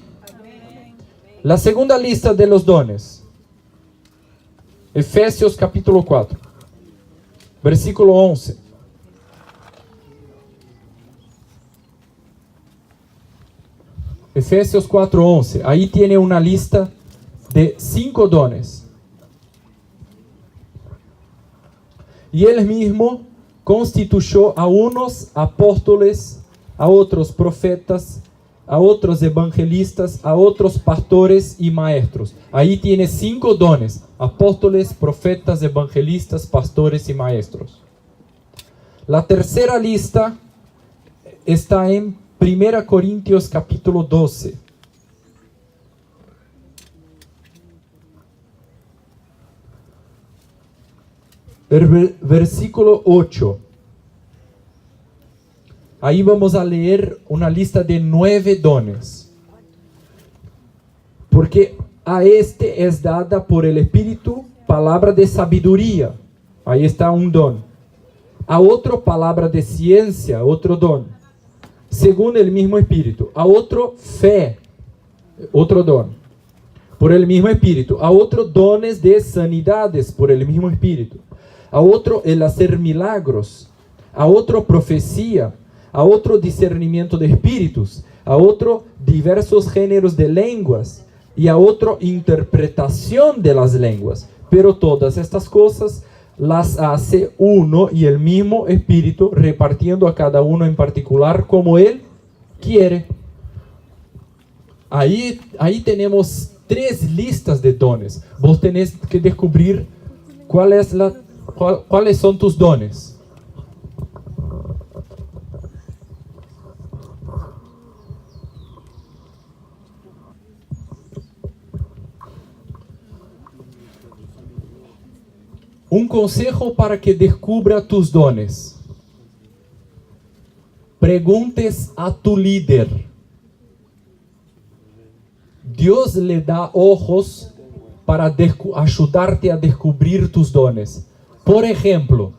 La segunda lista de los dones. Efesios capítulo 4, versículo 11. Efesios 4:11. Ahí tiene una lista de 5 dones. Y él mismo constituyó a unos apóstoles, a otros profetas, a otros evangelistas, a otros pastores y maestros. Ahí tiene 5 dones: apóstoles, profetas, evangelistas, pastores y maestros. La tercera lista está en 1 Corintios capítulo 12. Versículo 8. Ahí vamos a leer una lista de 9 dones. Porque a este es dada por el Espíritu palabra de sabiduría. Ahí está un don. A otro palabra de ciencia, otro don, según el mismo Espíritu. A otro fe, otro don, por el mismo Espíritu. A otro dones de sanidades, por el mismo Espíritu. A otro el hacer milagros. A otro profecía. A otro discernimiento de espíritus. A otro diversos géneros de lenguas. Y a otro interpretación de las lenguas. Pero todas estas cosas las hace uno y el mismo Espíritu, repartiendo a cada uno en particular como Él quiere. Ahí tenemos 3 listas de dones. Vos tenés que descubrir cuáles son tus dones. Un consejo para que descubra tus dones. Preguntes a tu líder. Dios le da ojos para ayudarte a descubrir tus dones. Por ejemplo,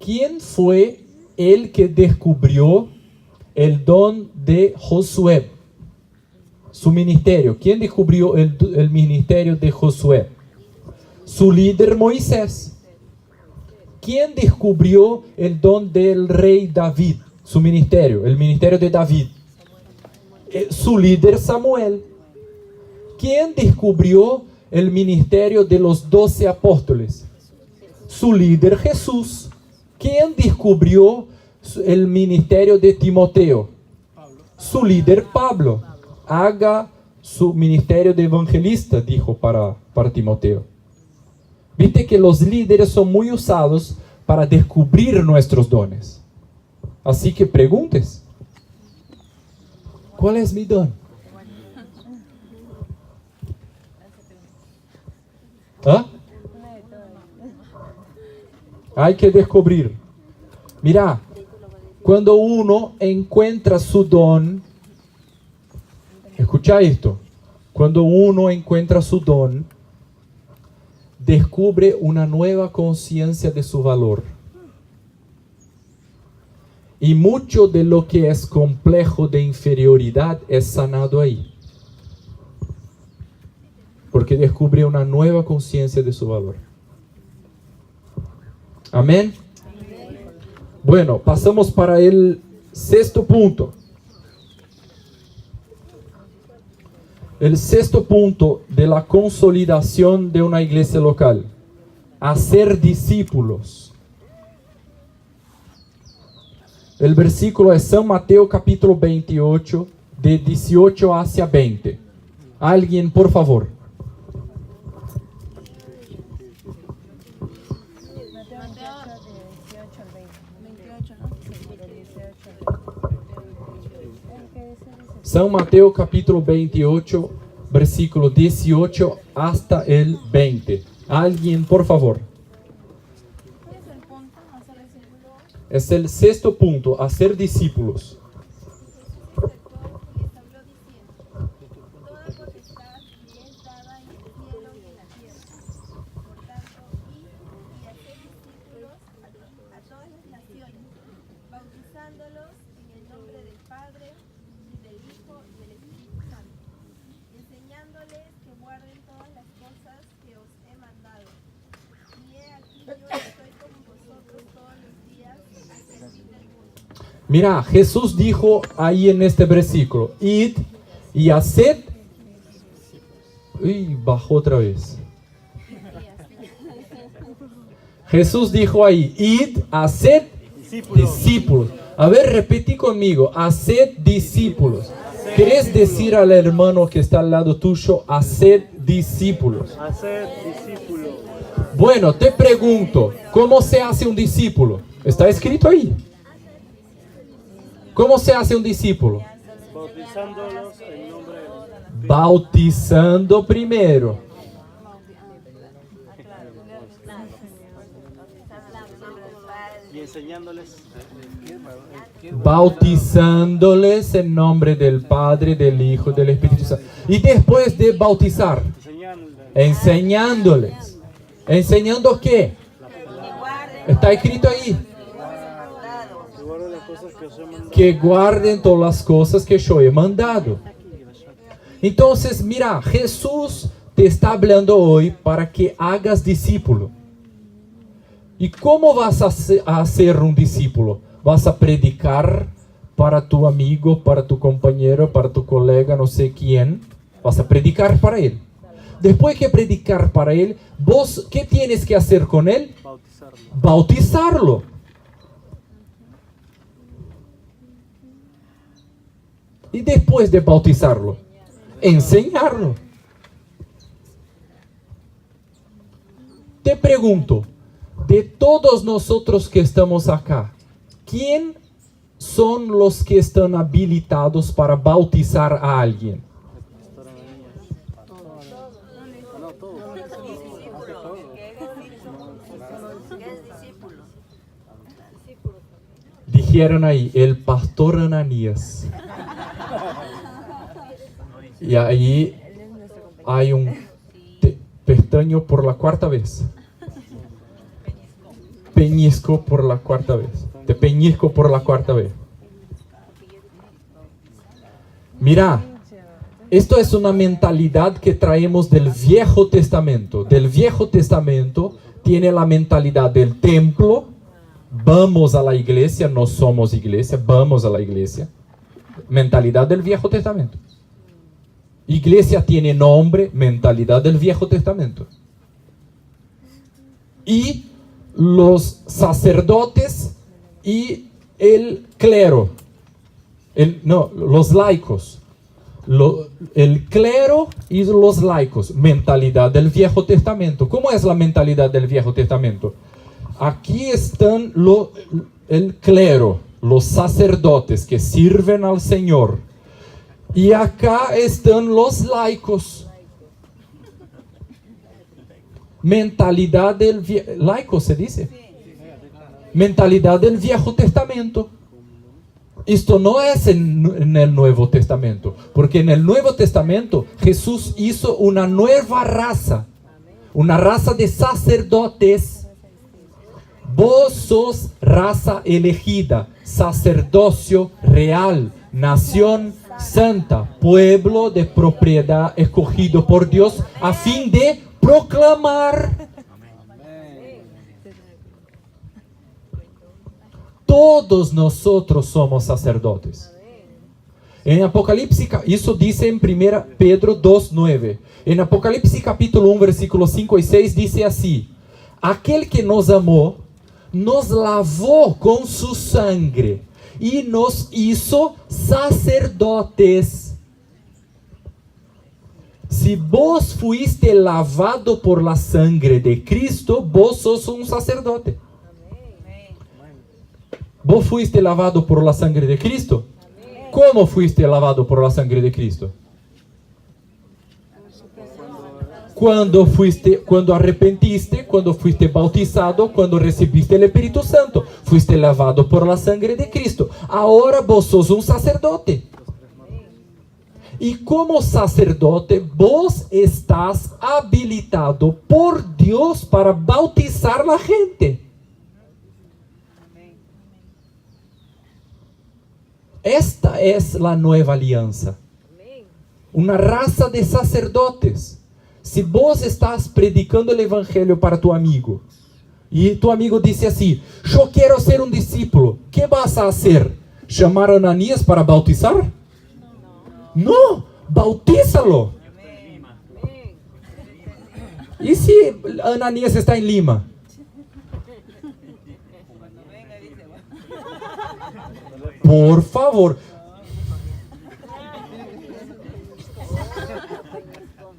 ¿quién fue el que descubrió el don de Josué? Su ministerio. ¿Quién descubrió el ministerio de Josué? Su líder Moisés. ¿Quién descubrió el don del rey David? Su ministerio, el ministerio de David. Su líder Samuel. ¿Quién descubrió el ministerio de los 12 apóstoles? Su líder Jesús. ¿Quién descubrió el ministerio de Timoteo? Su líder Pablo. Haga su ministerio de evangelista, dijo para Timoteo. Viste que los líderes son muy usados para descubrir nuestros dones. Así que preguntes: ¿cuál es mi don? ¿Ah? Hay que descubrir. Mira, cuando uno encuentra su don, escucha esto, cuando uno encuentra su don, descubre una nueva conciencia de su valor. Y mucho de lo que es complejo de inferioridad es sanado ahí. Porque descubre una nueva conciencia de su valor. Amén. Bueno, pasamos para el 6º punto. El 6º punto de la consolidación de una iglesia local: hacer discípulos. El versículo es San Mateo capítulo 28, de 18 hacia 20. Alguien, por favor. San Mateo capítulo 28, versículo 18 hasta el 20. Alguien, por favor. Es el sexto punto, hacer discípulos. Bautizándolos en el nombre del Padre, y del Hijo y del Espíritu Santo, enseñándoles que guarden todas las cosas que os he mandado. Y he aquí yo estoy con vosotros todos los días hasta el fin del mundo. Mira, Jesús dijo ahí en este versículo, id y haced... Uy, bajó otra vez. Jesús dijo ahí, id, haced discípulos. A ver, repetí conmigo, haced discípulos. ¿Querés decir al hermano que está al lado tuyo, haced discípulos? Hacer discípulos. Bueno, te pregunto, ¿cómo se hace un discípulo? Está escrito ahí. ¿Cómo se hace un discípulo? Bautizándolos en nombre del Bautizando primero. y enseñándoles. Bautizándoles en nombre del Padre, del Hijo, del Espíritu Santo. Y después de bautizar, enseñándoles. ¿Enseñando qué? Está escrito ahí. Que guarden todas las cosas que yo he mandado. Entonces, mira, Jesús te está hablando hoy para que hagas discípulo. ¿Y cómo vas a hacer un discípulo? Vas a predicar para tu amigo, para tu compañero, para tu colega, no sé quién. Vas a predicar para él. Después que predicar para él, vos, ¿qué tienes que hacer con él? Bautizarlo. Y después de bautizarlo, enseñarlo. Te pregunto, de todos nosotros que estamos acá, ¿quién son los que están habilitados para bautizar a alguien? Dijeron ahí, el pastor Ananías. Y ahí hay un pestaño por la cuarta vez. Peñisco por la cuarta vez. Te peñisco por la cuarta vez. Mira, esto es una mentalidad que traemos del Viejo Testamento. Del Viejo Testamento tiene la mentalidad del templo. Vamos a la iglesia, no somos iglesia, vamos a la iglesia. Mentalidad del Viejo Testamento. Iglesia tiene nombre, mentalidad del Viejo Testamento. Y los sacerdotes y el clero, los laicos. El clero y los laicos, mentalidad del Viejo Testamento. ¿Cómo es la mentalidad del Viejo Testamento? Aquí están el clero, los sacerdotes que sirven al Señor. Y acá están los laicos. Mentalidad del laico se dice. Mentalidad del Viejo Testamento. Esto no es en el Nuevo Testamento. Porque en el Nuevo Testamento Jesús hizo una nueva raza. Una raza de sacerdotes. Vos sos raza elegida, sacerdocio real, nación santa, pueblo de propiedad escogido por Dios a fin de proclamar. Todos nosotros somos sacerdotes. En Apocalipsis, eso dice en 1 Pedro 2:9. En Apocalipsis capítulo 1, versículos 5 y 6 dice así: aquel que nos amó, nos lavó con su sangre y nos hizo sacerdotes. Si vos fuiste lavado por la sangre de Cristo, vos sos un sacerdote. Vos fuiste lavado por la sangre de Cristo. ¿Cómo fuiste lavado por la sangre de Cristo? Cuando arrepentiste, cuando fuiste bautizado, cuando recibiste el Espíritu Santo, fuiste lavado por la sangre de Cristo. Ahora vos sos un sacerdote. Y como sacerdote, vos estás habilitado por Dios para bautizar a la gente. Esta es la nueva alianza. Una raza de sacerdotes. Si vos estás predicando el evangelio para tu amigo, y tu amigo dice así: yo quiero ser un discípulo, ¿qué vas a hacer? ¿Llamar a Ananías para bautizar? No, bautízalo. ¿Y si Ananías está en Lima? Por favor.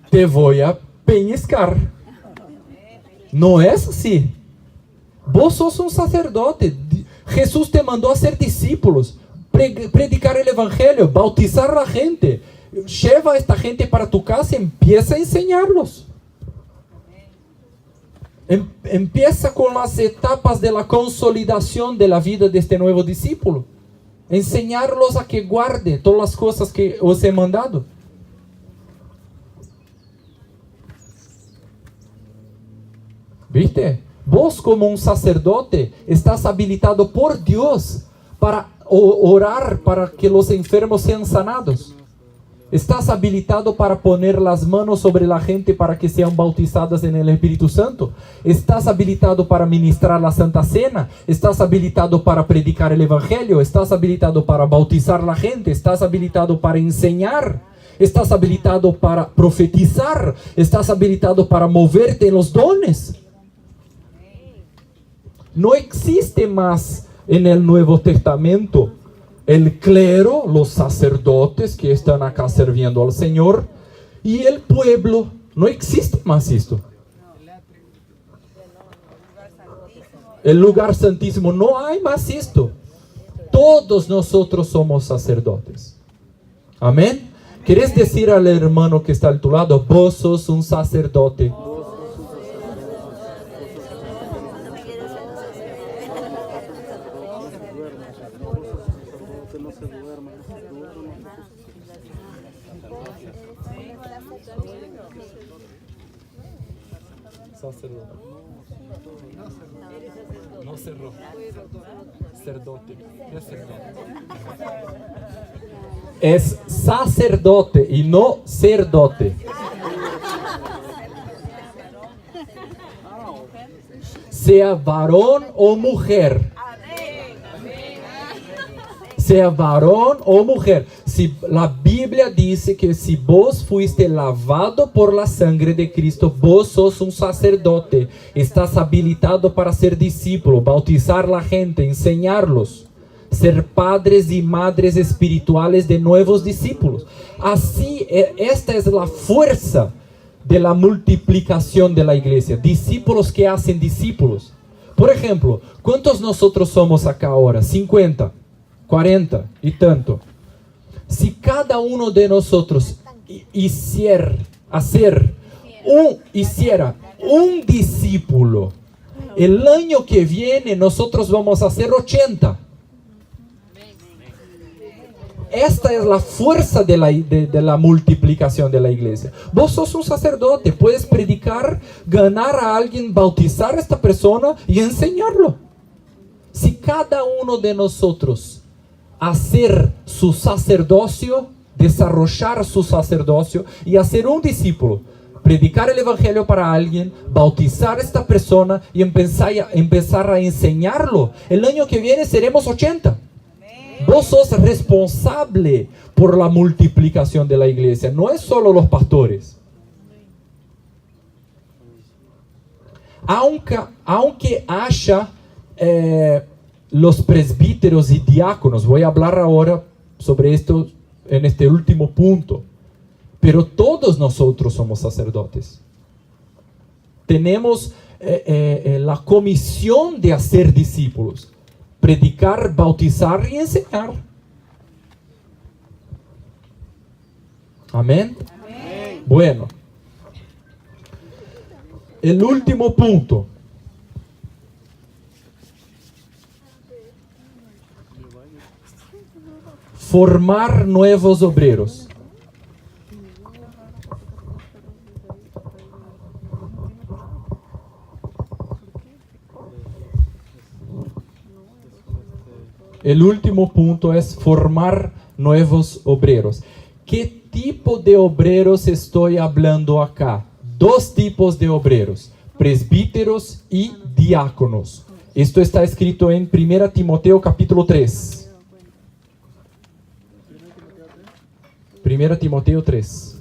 Te voy a peñiscar. No es así. Vos sos un sacerdote. Jesús te mandó a ser discípulos, predicar el evangelio, bautizar a la gente. Lleva a esta gente para tu casa y empieza a enseñarlos. Empieza con las etapas de la consolidación de la vida de este nuevo discípulo. Enseñarlos a que guarde todas las cosas que os he mandado. ¿Viste? Vos como un sacerdote estás habilitado por Dios para orar para que los enfermos sean sanados. Estás habilitado para poner las manos sobre la gente para que sean bautizadas en el Espíritu Santo. Estás habilitado para ministrar la Santa Cena. Estás habilitado para predicar el Evangelio. Estás habilitado para bautizar a la gente. Estás habilitado para enseñar. Estás habilitado para profetizar. Estás habilitado para moverte en los dones. No existe más en el Nuevo Testamento el clero, los sacerdotes que están acá sirviendo al Señor, y el pueblo. No existe más esto. El lugar santísimo, no hay más esto. Todos nosotros somos sacerdotes. Amén. ¿Quieres decir al hermano que está a tu lado: vos sos un sacerdote? Sacerdote. No cerró. Sacerdote. Es sacerdote y no cerdote. Sea varón o mujer. Sea varón o mujer. Si la Biblia dice que si vos fuiste lavado por la sangre de Cristo, vos sos un sacerdote. Estás habilitado para ser discípulo, bautizar a la gente, enseñarlos, ser padres y madres espirituales de nuevos discípulos. Así, esta es la fuerza de la multiplicación de la iglesia. Discípulos que hacen discípulos. Por ejemplo, ¿cuántos nosotros somos acá ahora? 50, 40 y tanto. Si cada uno de nosotros hiciera un discípulo, el año que viene nosotros vamos a hacer 80. Esta es la fuerza de la multiplicación de la iglesia. Vos sos un sacerdote, puedes predicar, ganar a alguien, bautizar a esta persona y enseñarlo. Si cada uno de nosotros hacer su sacerdocio, desarrollar su sacerdocio y hacer un discípulo, predicar el evangelio para alguien, bautizar a esta persona y empezar a enseñarlo, el año que viene seremos 80. Vos sos responsable por la multiplicación de la iglesia, no es solo los pastores. Aunque haya los presbíteros y diáconos. Voy a hablar ahora sobre esto en este último punto. Pero todos nosotros somos sacerdotes. Tenemos la comisión de hacer discípulos, predicar, bautizar y enseñar. Amén. Amén. Bueno, el último punto. Formar nuevos obreros. El último punto es formar nuevos obreros. ¿Qué tipo de obreros estoy hablando acá? Dos tipos de obreros, presbíteros y diáconos. Esto está escrito en 1 Timoteo capítulo 3. 1 Timoteo 3.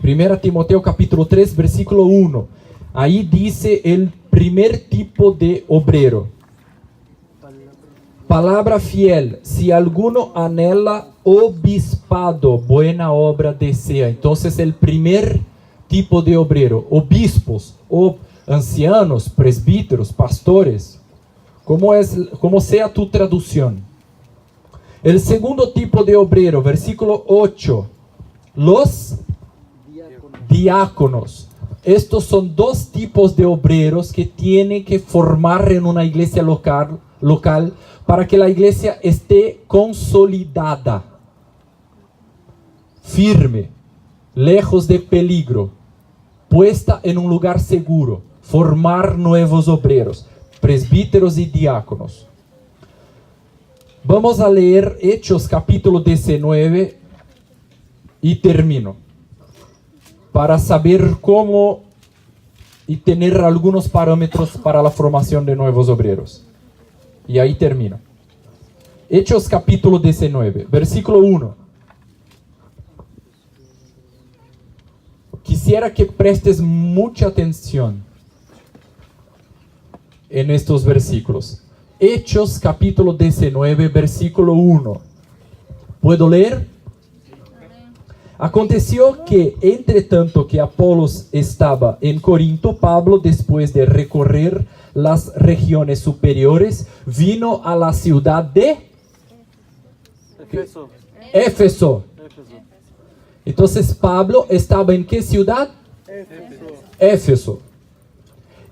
Primera Timoteo capítulo 3, versículo 1. Ahí dice el primer tipo de obrero. Palabra fiel, si alguno anhela obispado, buena obra desea. Entonces el primer tipo de obrero, obispos, o ancianos, presbíteros, pastores, como sea tu traducción. El segundo tipo de obrero, versículo 8, los diáconos. Estos son dos tipos de obreros que tienen que formar en una iglesia local para que la iglesia esté consolidada, firme, lejos de peligro, puesta en un lugar seguro. Formar nuevos obreros, presbíteros y diáconos. Vamos a leer Hechos capítulo 19 y termino, para saber cómo y tener algunos parámetros para la formación de nuevos obreros. Y ahí termino. Hechos capítulo 19, versículo 1. Quisiera que prestes mucha atención en estos versículos. Hechos capítulo 19, versículo 1. ¿Puedo leer? Aconteció que, entre tanto que Apolos estaba en Corinto, Pablo, después de recorrer las regiones superiores, vino a la ciudad de Éfeso. Éfeso. Entonces Pablo estaba en ¿qué ciudad? Éfeso.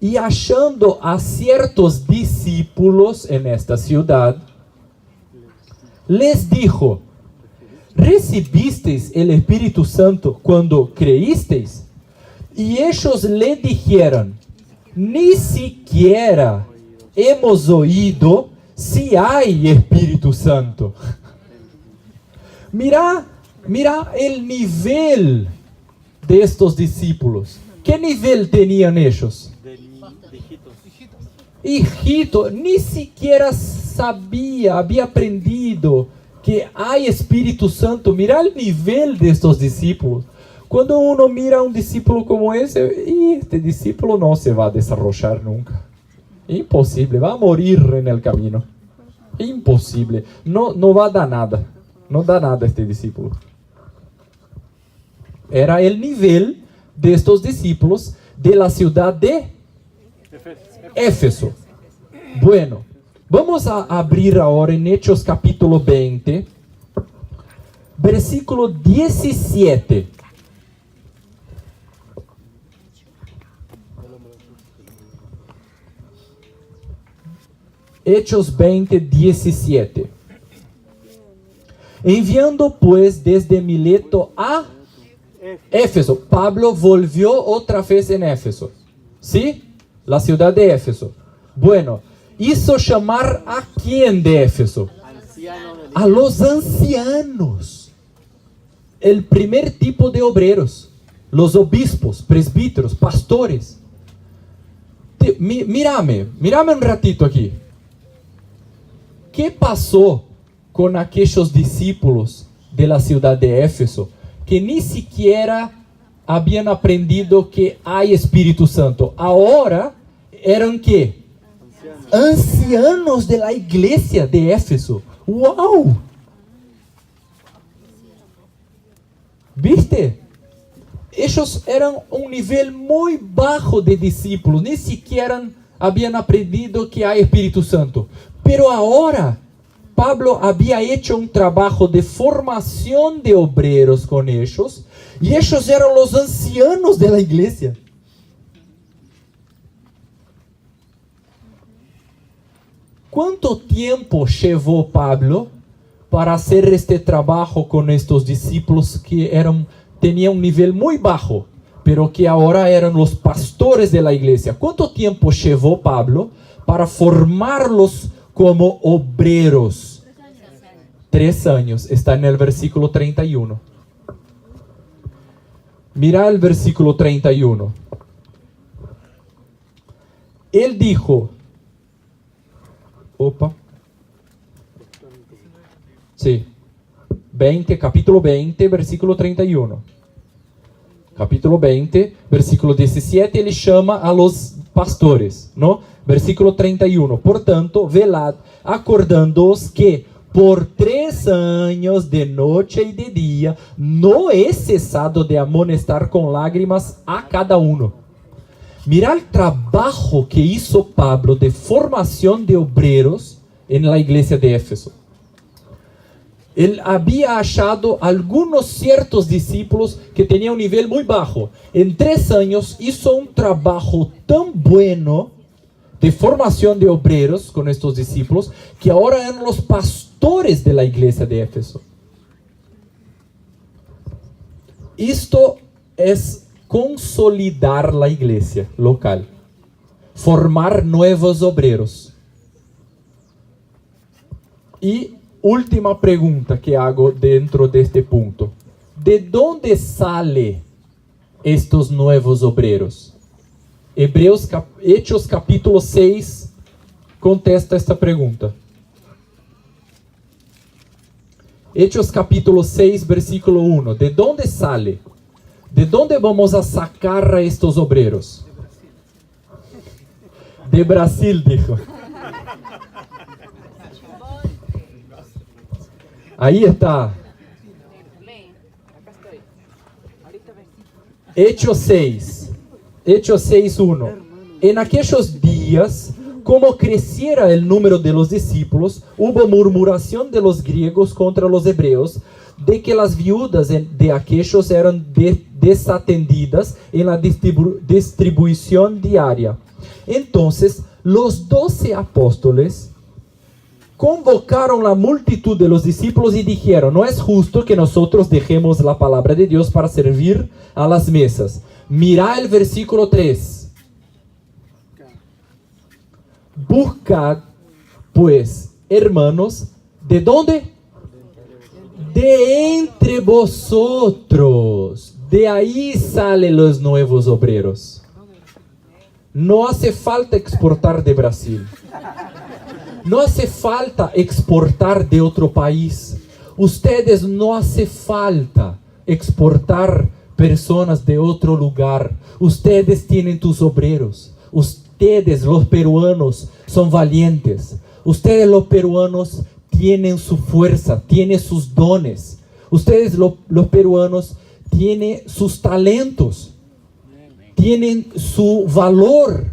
Y hallando a ciertos discípulos en esta ciudad, les dijo: ¿recibisteis el Espíritu Santo cuando creísteis? Y ellos le dijeron: ni siquiera hemos oído si hay Espíritu Santo. Mira el nivel de estos discípulos. ¿Qué nivel tenían ellos? Hijito, ni siquiera había aprendido que hay Espíritu Santo. Mira el nivel de estos discípulos. Cuando uno mira a un discípulo como ese, y este discípulo no se va a desarrollar nunca. Imposible, va a morir en el camino. Imposible, no va a dar nada. No da nada este discípulo. Era el nivel de estos discípulos de la ciudad de Éfeso. Bueno, vamos a abrir ahora en Hechos capítulo 20, versículo 17. Hechos 20, 17. Enviando pues desde Mileto a Éfeso. Pablo volvió otra vez en Éfeso. ¿Sí? La ciudad de Éfeso. Bueno, hizo llamar a quién de Éfeso? A los ancianos. El primer tipo de obreros. Los obispos, presbíteros, pastores. Mírame un ratito aquí. ¿Qué pasó con aquellos discípulos de la ciudad de Éfeso, que ni siquiera habían aprendido que hay Espíritu Santo. Ahora eran ¿qué? Ancianos de la iglesia de Éfeso. ¡Wow! ¿Viste? Ellos eran un nivel muy bajo de discípulos, ni siquiera habían aprendido que hay Espíritu Santo. Pero ahora Pablo había hecho un trabajo de formación de obreros con ellos, y ellos eran los ancianos de la iglesia. ¿Cuánto tiempo llevó Pablo para hacer este trabajo con estos discípulos que tenían un nivel muy bajo, pero que ahora eran los pastores de la iglesia? ¿Cuánto tiempo llevó Pablo para formarlos como obreros? 3 años. Está en el versículo 31. Mira el versículo 31. Él dijo... Sí. Capítulo 20, versículo 31. Capítulo 20, versículo 17, ele chama a los pastores, ¿no? Versículo 31. Portanto, velad, acordando-os que por 3 años de noche y de día no he cesado de amonestar con lágrimas a cada uno. Mira el trabajo que hizo Pablo de formación de obreros en la iglesia de Éfeso. Él había hallado algunos ciertos discípulos que tenían un nivel muy bajo. En 3 años hizo un trabajo tan bueno de formación de obreros con estos discípulos, que ahora eran los pastores de la iglesia de Éfeso. Esto es consolidar la iglesia local, formar nuevos obreros. Y última pregunta que hago dentro de este punto: ¿de dónde salen estos nuevos obreros? Hechos capítulo 6 contesta esta pregunta. Hechos capítulo 6, versículo 1. ¿De dónde sale? ¿De dónde vamos a sacar a estos obreros? De Brasil, dijo. Ahí está. Hechos 6. Hechos 6:1. En aquellos días, como creciera el número de los discípulos, hubo murmuración de los griegos contra los hebreos, de que las viudas de aquellos eran desatendidas en la distribución diaria. Entonces, los 12 apóstoles convocaron la multitud de los discípulos y dijeron: no es justo que nosotros dejemos la palabra de Dios para servir a las mesas. Mira el versículo 3. Buscad, pues, hermanos, ¿de dónde? De entre vosotros. De ahí salen los nuevos obreros. No hace falta exportar de Brasil. No hace falta exportar de otro país. Ustedes no hace falta exportar personas de otro lugar. Ustedes tienen tus obreros. Ustedes, los peruanos, son valientes. Ustedes, los peruanos, tienen su fuerza, tienen sus dones. Ustedes, los peruanos, tienen sus talentos. Tienen su valor.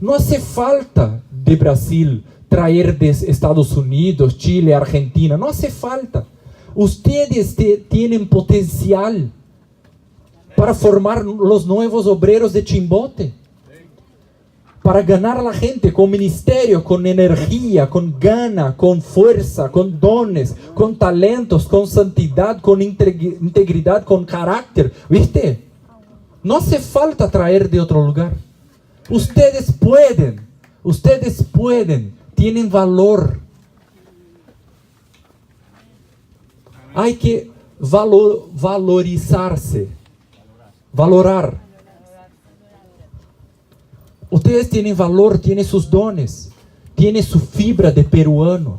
No hace falta de Brasil traer de Estados Unidos, Chile, Argentina. No hace falta. Ustedes tienen potencial para formar los nuevos obreros de Chimbote, para ganar a la gente con ministerio, con energía, con gana, con fuerza, con dones, con talentos, con santidad, con integridad, con carácter. ¿Viste? No hace falta traer de otro lugar. Ustedes pueden, tienen valor. Hay que valorar. Ustedes tienen valor, tienen sus dones, tienen su fibra de peruano.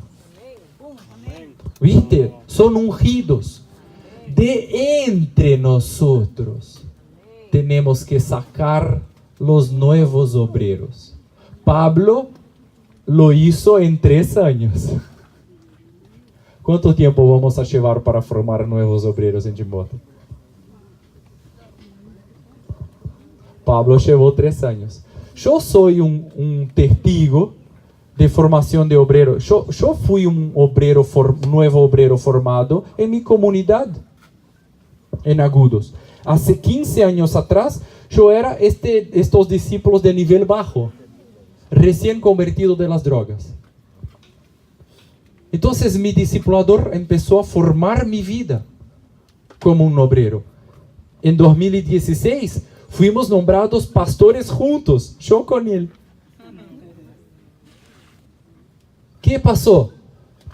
¿Viste? Son ungidos. De entre nosotros tenemos que sacar los nuevos obreros. Pablo lo hizo en 3 años. ¿Cuánto tiempo vamos a llevar para formar nuevos obreros en Chimbote? Pablo llevó 3 años. Yo soy un testigo de formación de obreros. Yo fui un nuevo obrero formado en mi comunidad, en Agudos. Hace 15 años atrás, yo era estos discípulos de nivel bajo, recién convertido de las drogas. Entonces mi discipulador empezó a formar mi vida como un obrero. En 2016 fuimos nombrados pastores juntos, yo con él. ¿Qué pasó?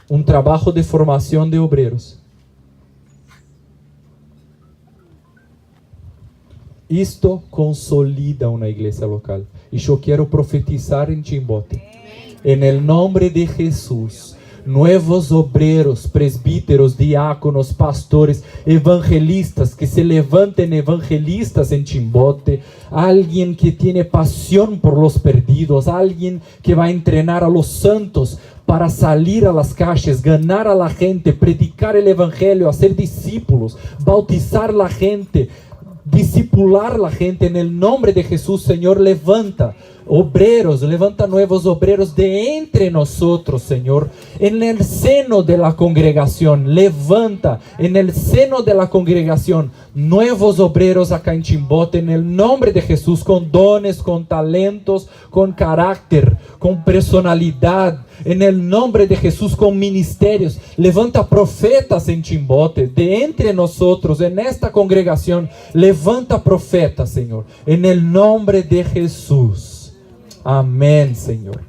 Un trabajo de formación de obreros. Esto consolida una iglesia local. Y yo quiero profetizar en Chimbote. En el nombre de Jesús. Nuevos obreros, presbíteros, diáconos, pastores, evangelistas, que se levanten evangelistas en Chimbote, alguien que tiene pasión por los perdidos, alguien que va a entrenar a los santos para salir a las calles, ganar a la gente, predicar el evangelio, hacer discípulos, bautizar la gente, discipular la gente. En el nombre de Jesús, Señor, levanta obreros, levanta nuevos obreros de entre nosotros, Señor, en el seno de la congregación. Levanta en el seno de la congregación nuevos obreros acá en Chimbote, en el nombre de Jesús, con dones, con talentos, con carácter, con personalidad, en el nombre de Jesús, con ministerios. Levanta profetas en Chimbote, de entre nosotros, en esta congregación. Levanta profetas, Señor, en el nombre de Jesús. Amén, Señor.